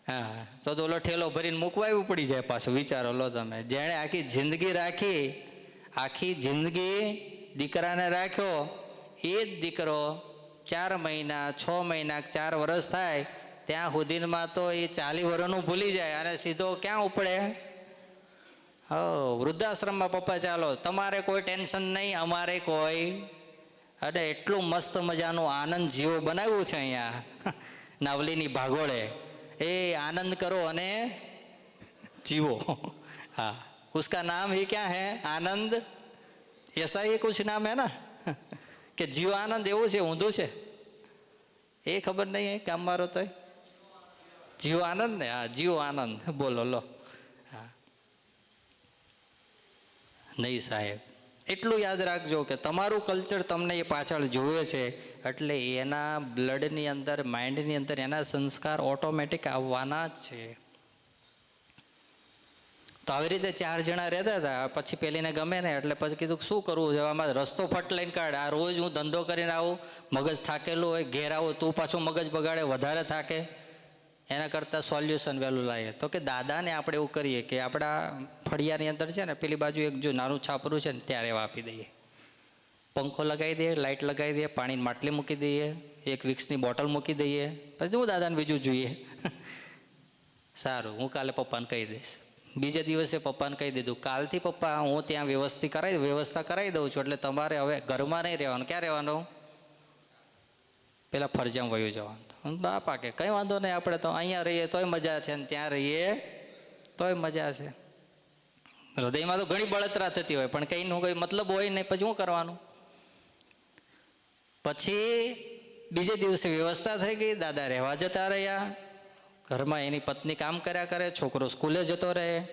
હા, તો ઓલો ઠેલો ભરીને મૂકવા એવું પડી જાય પાછું. વિચારો લો તમે, જેણે આખી જિંદગી રાખી આખી જિંદગી દીકરાને રાખ્યો, એ જ દીકરો 4 મહિના 6 મહિના 4 વર્ષ થાય ત્યાં સુધીમાં તો એ 40 વર્ષનું ભૂલી જાય અને સીધો ક્યાં ઉપડે? વૃદ્ધાશ્રમમાં પપ્પા ચાલો, તમારે કોઈ ટેન્શન નહીં, અમારે કોઈ. અને એટલું મસ્ત મજાનું આનંદ જીવો બનાવ્યું છે અહીંયા નાવલીની ભાગોળે. એ આનંદ કરો અને જીવો. हाँ, उसका नाम ही क्या है? आनंद. ऐसा ही कुछ नाम है ना કે જીવ આનંદ એવું છે, ઊંધું છે એ ખબર નહીં. કામ મારો તો જીવ આનંદ ને. હા, જીવ આનંદ બોલો લો. હા નહીં સાહેબ, એટલું યાદ રાખજો કે તમારું કલ્ચર તમને એ પાછળ જોવે છે, એટલે એના બ્લડની અંદર, માઇન્ડની અંદર એના સંસ્કાર ઓટોમેટિક આવવાના જ છે. તો આવી રીતે 4 જણા રહેતા હતા. પછી પેલીને ગમે ને એટલે પછી કીધું શું કરવું છે આમાં, રસ્તો ફટ લઈને કાઢ. આ રોજ હું ધંધો કરીને આવું, મગજ થાકેલું હોય, ઘેર આવું, તું પાછું મગજ બગાડે, વધારે થાકે, એના કરતાં સોલ્યુશન વહેલું લાવીએ. તો કે દાદાને આપણે એવું કરીએ કે આપણા ફળિયાની અંદર છે ને પેલી બાજુ એક જો નાનું છાપરું છે ને ત્યારે આપી દઈએ, પંખો લગાવી દઈએ, લાઇટ લગાવી દઈએ, પાણીની માટલી મૂકી દઈએ, એક વિક્સની બોટલ મૂકી દઈએ. પછી હું દાદાને બીજું જોઈએ. સારું, હું કાલે પપ્પાને કહી દઈશ. બીજે દિવસે પપ્પાને કહી દીધું, કાલથી પપ્પા હું ત્યાં વ્યવસ્થા કરાવી દઉં છું, એટલે તમારે હવે ઘરમાં નહીં રહેવાનું. ક્યાં રહેવાનું? પેલા ફરજામાં વયું જવાનું. બાપા કે કંઈ વાંધો નહીં, આપણે તો અહીંયા રહીએ તોય મજા છે ને ત્યાં રહીએ તોય મજા છે. હૃદયમાં તો ઘણી બળતરા થતી હોય પણ કંઈનું કોઈ મતલબ હોય નહીં, પછી શું કરવાનું? પછી બીજે દિવસે વ્યવસ્થા થઈ ગઈ, દાદા રહેવા જતા રહ્યા. ઘરમાં એની પત્ની કામ કર્યા કરે, છોકરો સ્કૂલે જતો રહે.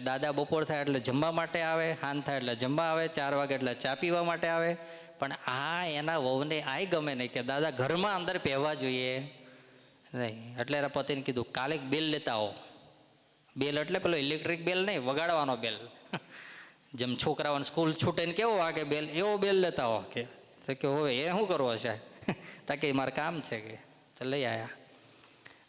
દાદા બપોર થાય એટલે જમવા માટે આવે, સાંજ થાય એટલે જમવા આવે, 4 વાગે એટલે ચા પીવા માટે આવે. પણ આ એના વહુને આય ગમે નહીં કે દાદા ઘરમાં અંદર પહેવા જોઈએ નહીં. એટલે એના પતિને કીધું કાલે બેલ લેતા આવો. બેલ એટલે પેલો ઇલેક્ટ્રિક બેલ નહીં, વગાડવાનો બેલ. જેમ છોકરાઓને સ્કૂલ છૂટે ને કેવો વાગે બેલ, એવો બેલ લેતા આવો. કે તો કે હવે એ શું કરવો છે? તાકે મારે કામ છે કે. તો લઈ આવ્યા.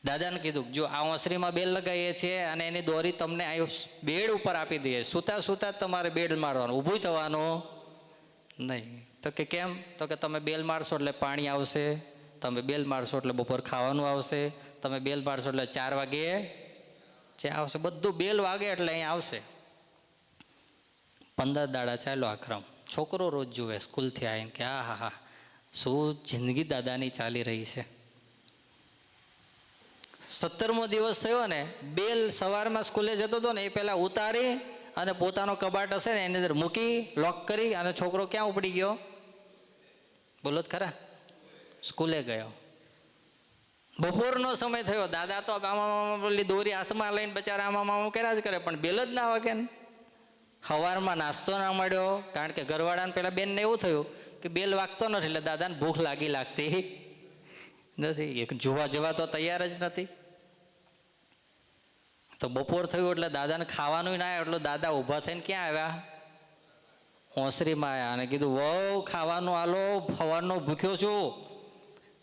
દાદાને કીધું જો આ ઓસરીમાં બેલ લગાવીએ છીએ અને એની દોરી તમને આ બેડ ઉપર આપી દઈએ, સૂતા સૂતા તમારે બેડ મારવાનું, ઊભું થવાનું નહીં. તો કે કેમ? તો કે તમે બેલ મારશો એટલે પાણી આવશે, તમે બેલ મારશો એટલે બપોર ખાવાનું આવશે, તમે બેલ મારશો એટલે 4 વાગે ચા આવશે, બધું બેલ વાગે એટલે અહીંયા આવશે. 15 દાડા ચાલ્યો આ ક્રમ. છોકરો રોજ જુએ સ્કૂલથી આવીને કે હા હા હા શું જિંદગી દાદાની ચાલી રહી છે. 17મો દિવસ થયો ને, બેલ સવારમાં સ્કૂલે જતો હતો ને એ પહેલાં ઉતારી અને પોતાનો કબાટ હશે ને એની અંદર મૂકી લોક કરી અને છોકરો ક્યાં ઉપડી ગયો? બોલો જ ખરા, સ્કૂલે ગયો. બપોરનો સમય થયો, દાદા તો આમાં પેલી દોરી હાથમાં લઈને બચારા આમાં કર્યા જ કરે પણ બેલ જ ના વાગે ને. સવારમાં નાસ્તો ના મળ્યો, કારણ કે ઘરવાળાને પેલા બેનને એવું થયું કે બેલ વાગતો નથી એટલે દાદાને ભૂખ લાગતી નથી, એક જોવા જવા તો તૈયાર જ નથી. તો બપોર થયું એટલે દાદાને ખાવાનું ના આવ્યું, એટલે દાદા ઊભા થઈને ક્યાં આવ્યા? ઓસરીમાં આવ્યા અને કીધું વહુ ખાવાનું આલો, સવારનો ભૂખ્યો છું.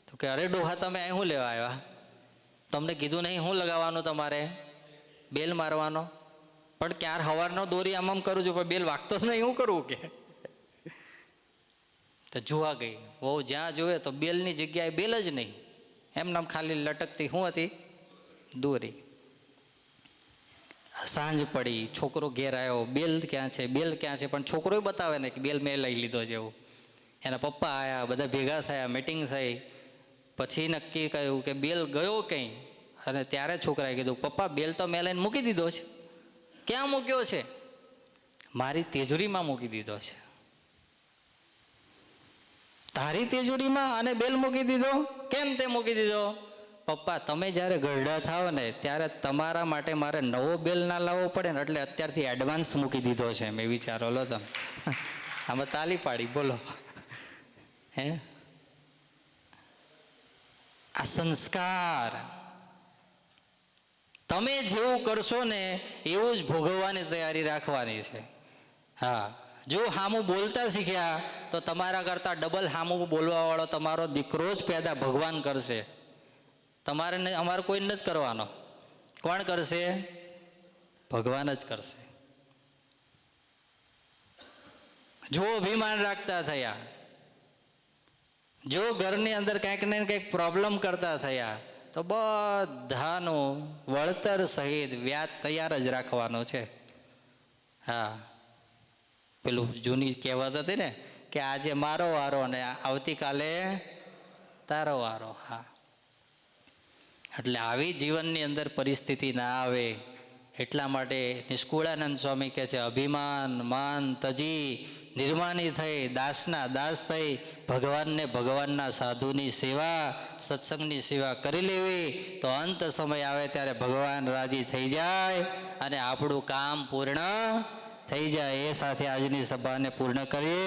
તો કે અરે ડોહા તમે અહીં શું લેવા આવ્યા? તમને કીધું નહીં શું લગાવવાનું તમારે? બેલ મારવાનો. પણ ક્યારે સવારનો દોરી આમ કરું છું પણ બેલ વાગતો જ નહીં, શું કરવું કે? તો જોવા ગઈ વહુ, જ્યાં જોવે તો બેલની જગ્યાએ બેલ જ નહીં, એમનામ ખાલી લટકતી શું હતી? દોરી. સાંજ પડી, છોકરો ઘેર આવ્યો, બેલ ક્યાં છે, બેલ ક્યાં છે? પણ છોકરો બતાવે ને કે બેલ મેં લઈ લીધો જેવું. એના પપ્પા આવ્યા, બધા ભેગા થયા, મિટિંગ થઈ. પછી નક્કી કહ્યું કે બેલ ગયો કંઈ? અને ત્યારે છોકરાએ કીધું પપ્પા બેલ તો મેં લઈને મૂકી દીધો છે. ક્યાં મૂક્યો છે? મારી તિજોરીમાં મૂકી દીધો છે. તારી તિજોરીમાં અને બેલ મૂકી દીધો? કેમ તે મૂકી દીધો? પપ્પા તમે જ્યારે ગરડા થાવ ને ત્યારે તમારા માટે મારે નવો બેલ ના લાવવો પડે ને એટલે અત્યારથી એડવાન્સ મૂકી દીધો છે મેં. વિચારો લો તમે, આમાં તાલી પાડી બોલો. હે, આ સંસ્કાર તમે જેવું કરશો ને એવું જ ભોગવવાની તૈયારી રાખવાની છે. હા, જો હામું બોલતા શીખ્યા તો તમારા કરતાં ડબલ હામું બોલવાવાળો તમારો દીકરો જ પેદા ભગવાન કરશે. તમારે અમારે કોઈ નથી કરવાનો. કોણ કરશે? ભગવાન જ કરશે. જો અભિમાન રાખતા થયા, જો ઘરની અંદર કંઈક ને કંઈક પ્રોબ્લેમ કરતા થયા, તો બધાનું વળતર સહિત વ્યાજ તૈયાર જ રાખવાનું છે. હા, પેલું જૂની કહેવત હતી ને કે આજે મારો વારો ને આવતીકાલે તારો વારો. હા, એટલે આવી જીવનની અંદર પરિસ્થિતિ ના આવે એટલા માટે નિષ્કુળાનંદ સ્વામી કહે છે, અભિમાન માન તજી નિર્માની થઈ, દાસના દાસ થઈ, ભગવાનને ભગવાનના સાધુની સેવા સત્સંગની સેવા કરી લેવી, તો અંત સમય આવે ત્યારે ભગવાન રાજી થઈ જાય અને આપણું કામ પૂર્ણ થઈ જાય. એ સાથે આજની સભાને પૂર્ણ કરીએ.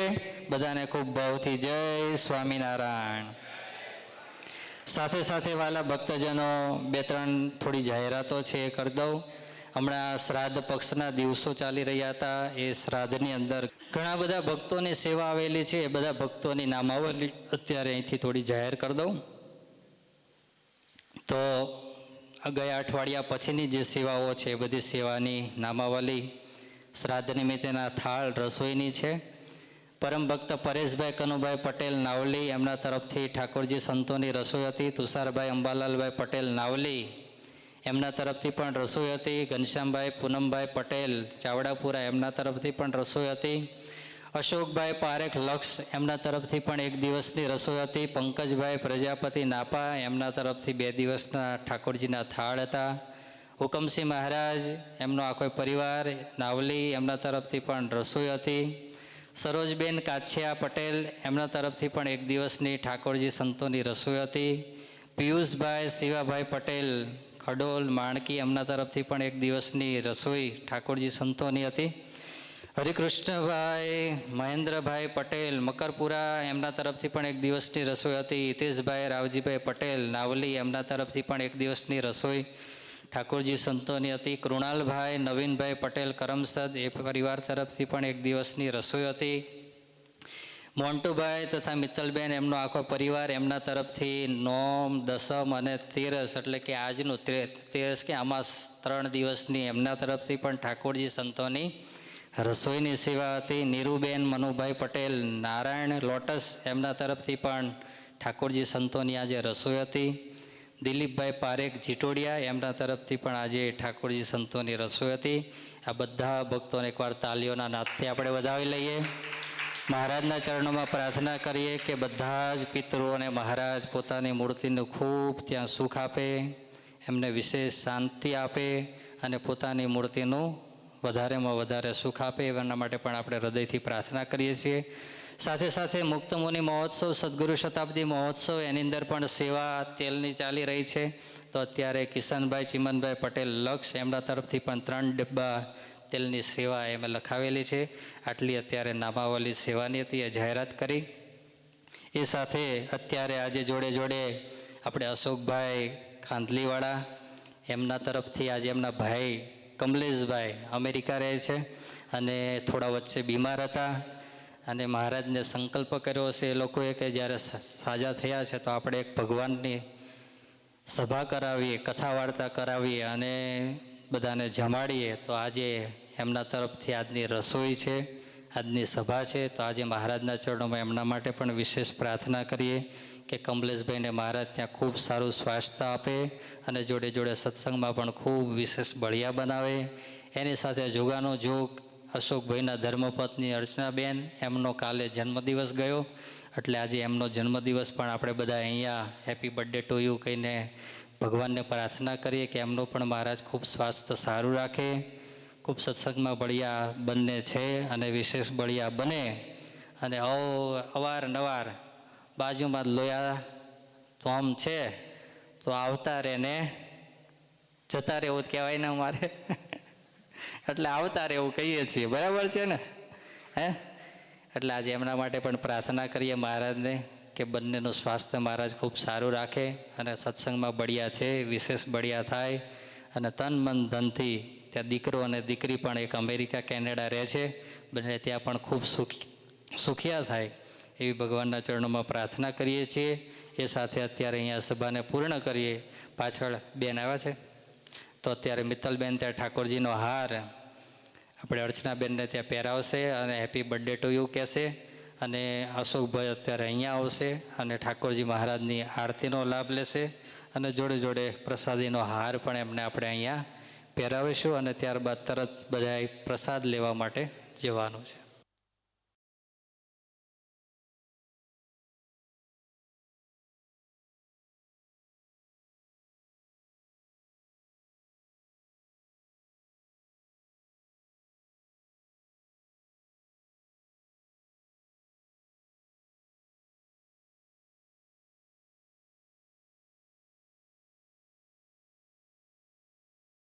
બધાને ખૂબ ભાવથી જય સ્વામિનારાયણ. સાથે સાથે વાલા ભક્તજનો, 2-3 થોડી જાહેરાતો છે એ કરી દઉં. હમણાં શ્રાદ્ધ પક્ષના દિવસો ચાલી રહ્યા હતા. એ શ્રાદ્ધની અંદર ઘણા બધા ભક્તોની સેવા આવેલી છે. એ બધા ભક્તોની નામાવલી અત્યારે અહીંથી થોડી જાહેર કરી દઉં. તો ગયા અઠવાડિયા પછીની જે સેવાઓ છે એ બધી સેવાની નામાવલી શ્રાદ્ધ નિમિત્તેના થાળ રસોઈની છે. પરમ ભક્ત પરેશભાઈ કનુભાઈ પટેલ નાવલી, એમના તરફથી ઠાકોરજી સંતોની રસોઈ હતી. તુષારભાઈ અંબાલાલભાઈ પટેલ નાવલી, એમના તરફથી પણ રસોઈ હતી. ઘનશ્યામભાઈ પૂનમભાઈ પટેલ ચાવડાપુરા, એમના તરફથી પણ રસોઈ હતી. અશોકભાઈ પારેખ લક્ષ, એમના તરફથી પણ 1 દિવસની રસોઈ હતી. પંકજભાઈ પ્રજાપતિ નાપા, એમના તરફથી 2 દિવસના ઠાકોરજીના થાળ હતા. હુકમસિંહ મહારાજ, એમનો આખો પરિવાર નાવલી, એમના તરફથી પણ રસોઈ હતી. સરોજબેન કાછિયા પટેલ, એમના તરફથી પણ 1 દિવસની ઠાકોરજી સંતોની રસોઈ હતી. પિયુષભાઈ શિવાભાઈ પટેલ ખડોલ માણકી, એમના તરફથી પણ 1 દિવસની રસોઈ ઠાકોરજી સંતોની હતી. હરિકૃષ્ણભાઈ મહેન્દ્રભાઈ પટેલ મકરપુરા, એમના તરફથી પણ 1 દિવસની રસોઈ હતી. હિતેશભાઈ રાવજીભાઈ પટેલ નાવલી, એમના તરફથી પણ 1 દિવસની રસોઈ ઠાકોરજી સંતોની હતી. કૃણાલભાઈ નવીનભાઈ પટેલ કરમસદ, એ પરિવાર તરફથી પણ 1 દિવસની રસોઈ હતી. મોન્ટુભાઈ તથા મિત્તલબેન, એમનો આખો પરિવાર, એમના તરફથી નોમ, દસમ અને તેરસ, એટલે કે આજનું તેરસ કે આમાં 3 દિવસની, એમના તરફથી પણ ઠાકોરજી સંતોની રસોઈની સેવા હતી. નીરુબેન મનુભાઈ પટેલ નારાયણ લોટસ, એમના તરફથી પણ ઠાકોરજી સંતોની આજે રસોઈ હતી. દિલીપભાઈ પારેખ જીટોડિયા, એમના તરફથી પણ આજે ઠાકોરજી સંતોની રસોઈ હતી. આ બધા ભક્તોને એકવાર તાલીઓના નાદથી આપણે વધાવી લઈએ. મહારાજના ચરણોમાં પ્રાર્થના કરીએ કે બધા જ પિતૃઓને મહારાજ પોતાની મૂર્તિનું ખૂબ ત્યાં સુખ આપે, એમને વિશેષ શાંતિ આપે અને પોતાની મૂર્તિનું વધારેમાં વધારે સુખ આપે. એના માટે પણ આપણે હૃદયથી પ્રાર્થના કરીએ છીએ. સાથે સાથે મુક્તમુનિ મહોત્સવ, સદગુરુ શતાબ્દી મહોત્સવ, એની અંદર પણ સેવા તેલની ચાલી રહી છે. તો અત્યારે કિશનભાઈ ચિમનભાઈ પટેલ લક્ષ, એમના તરફથી પણ 3 ડબ્બા તેલની સેવા એમ લખાવેલી છે. આટલી અત્યારે નામાવલી સેવાની હતી, એ જાહેરાત કરી. એ સાથે અત્યારે આજે જોડે જોડે આપણે અશોકભાઈ કાંધલીવાળા, એમના તરફથી આજે એમના ભાઈ કમલેશભાઈ અમેરિકા રહે છે અને થોડા વચ્ચે બીમાર હતા અને મહારાજને સંકલ્પ કર્યો છે એ લોકોએ કે જ્યારે સાજા થયા છે તો આપણે એક ભગવાનની સભા કરાવીએ, કથા વાર્તા કરાવીએ અને બધાને જમાડીએ. તો આજે એમના તરફથી આજની રસોઈ છે, આજની સભા છે. તો આજે મહારાજના ચરણોમાં એમના માટે પણ વિશેષ પ્રાર્થના કરીએ કે કમલેશભાઈને મહારાજ ત્યાં ખૂબ સારું સ્વાસ્થ્ય આપે અને જોડે જોડે સત્સંગમાં પણ ખૂબ વિશેષ બળિયા બનાવે. એની સાથે જોગાનો જોગ અશોકભાઈના ધર્મપત્ની અર્ચનાબેન, એમનો કાલે જન્મદિવસ ગયો, એટલે આજે એમનો જન્મદિવસ પણ આપણે બધા અહીંયા હેપી બર્થડે ટુ યુ કહીને ભગવાનને પ્રાર્થના કરીએ કે એમનો પણ મહારાજ ખૂબ સ્વાસ્થ્ય સારું રાખે, ખૂબ સત્સંગમાં બળિયા બંને છે અને વિશેષ બળિયા બને અને અવારનવાર બાજુમાં લોયા ધોમ છે તો આવતા રહે ને જતા રહેવું જ કહેવાય ને અમારે એટલે આવતા રહેવું કહીએ છીએ, બરાબર છે ને? એટલે આજે એમના માટે પણ પ્રાર્થના કરીએ મહારાજને કે બંનેનું સ્વાસ્થ્ય મહારાજ ખૂબ સારું રાખે અને સત્સંગમાં બળિયા છે વિશેષ બળિયા થાય અને તન મન ધનથી ત્યાં દીકરો અને દીકરી પણ એક અમેરિકા કેનેડા રહે છે, બંને ત્યાં પણ ખૂબ સુખિયા થાય એવી ભગવાનના ચરણોમાં પ્રાર્થના કરીએ છીએ. એ સાથે અત્યારે અહીંયા સભાને પૂર્ણ કરીએ. પાછળ બેન આવ્યા છે તો અત્યારે મિત્તલબેન ત્યાં ઠાકોરજીનો હાર આપણે અર્ચનાબેનને ત્યાં પહેરાવશે અને હેપી બર્થડે ટુ યુ કહેશે. અને અશોકભાઈ અત્યારે અહીંયા આવશે અને ઠાકોરજી મહારાજની આરતીનો લાભ લેશે અને જોડે જોડે પ્રસાદીનો હાર પણ એમને આપણે અહીંયા પહેરાવીશું અને ત્યારબાદ તરત બધાએ પ્રસાદ લેવા માટે જવાનું છે.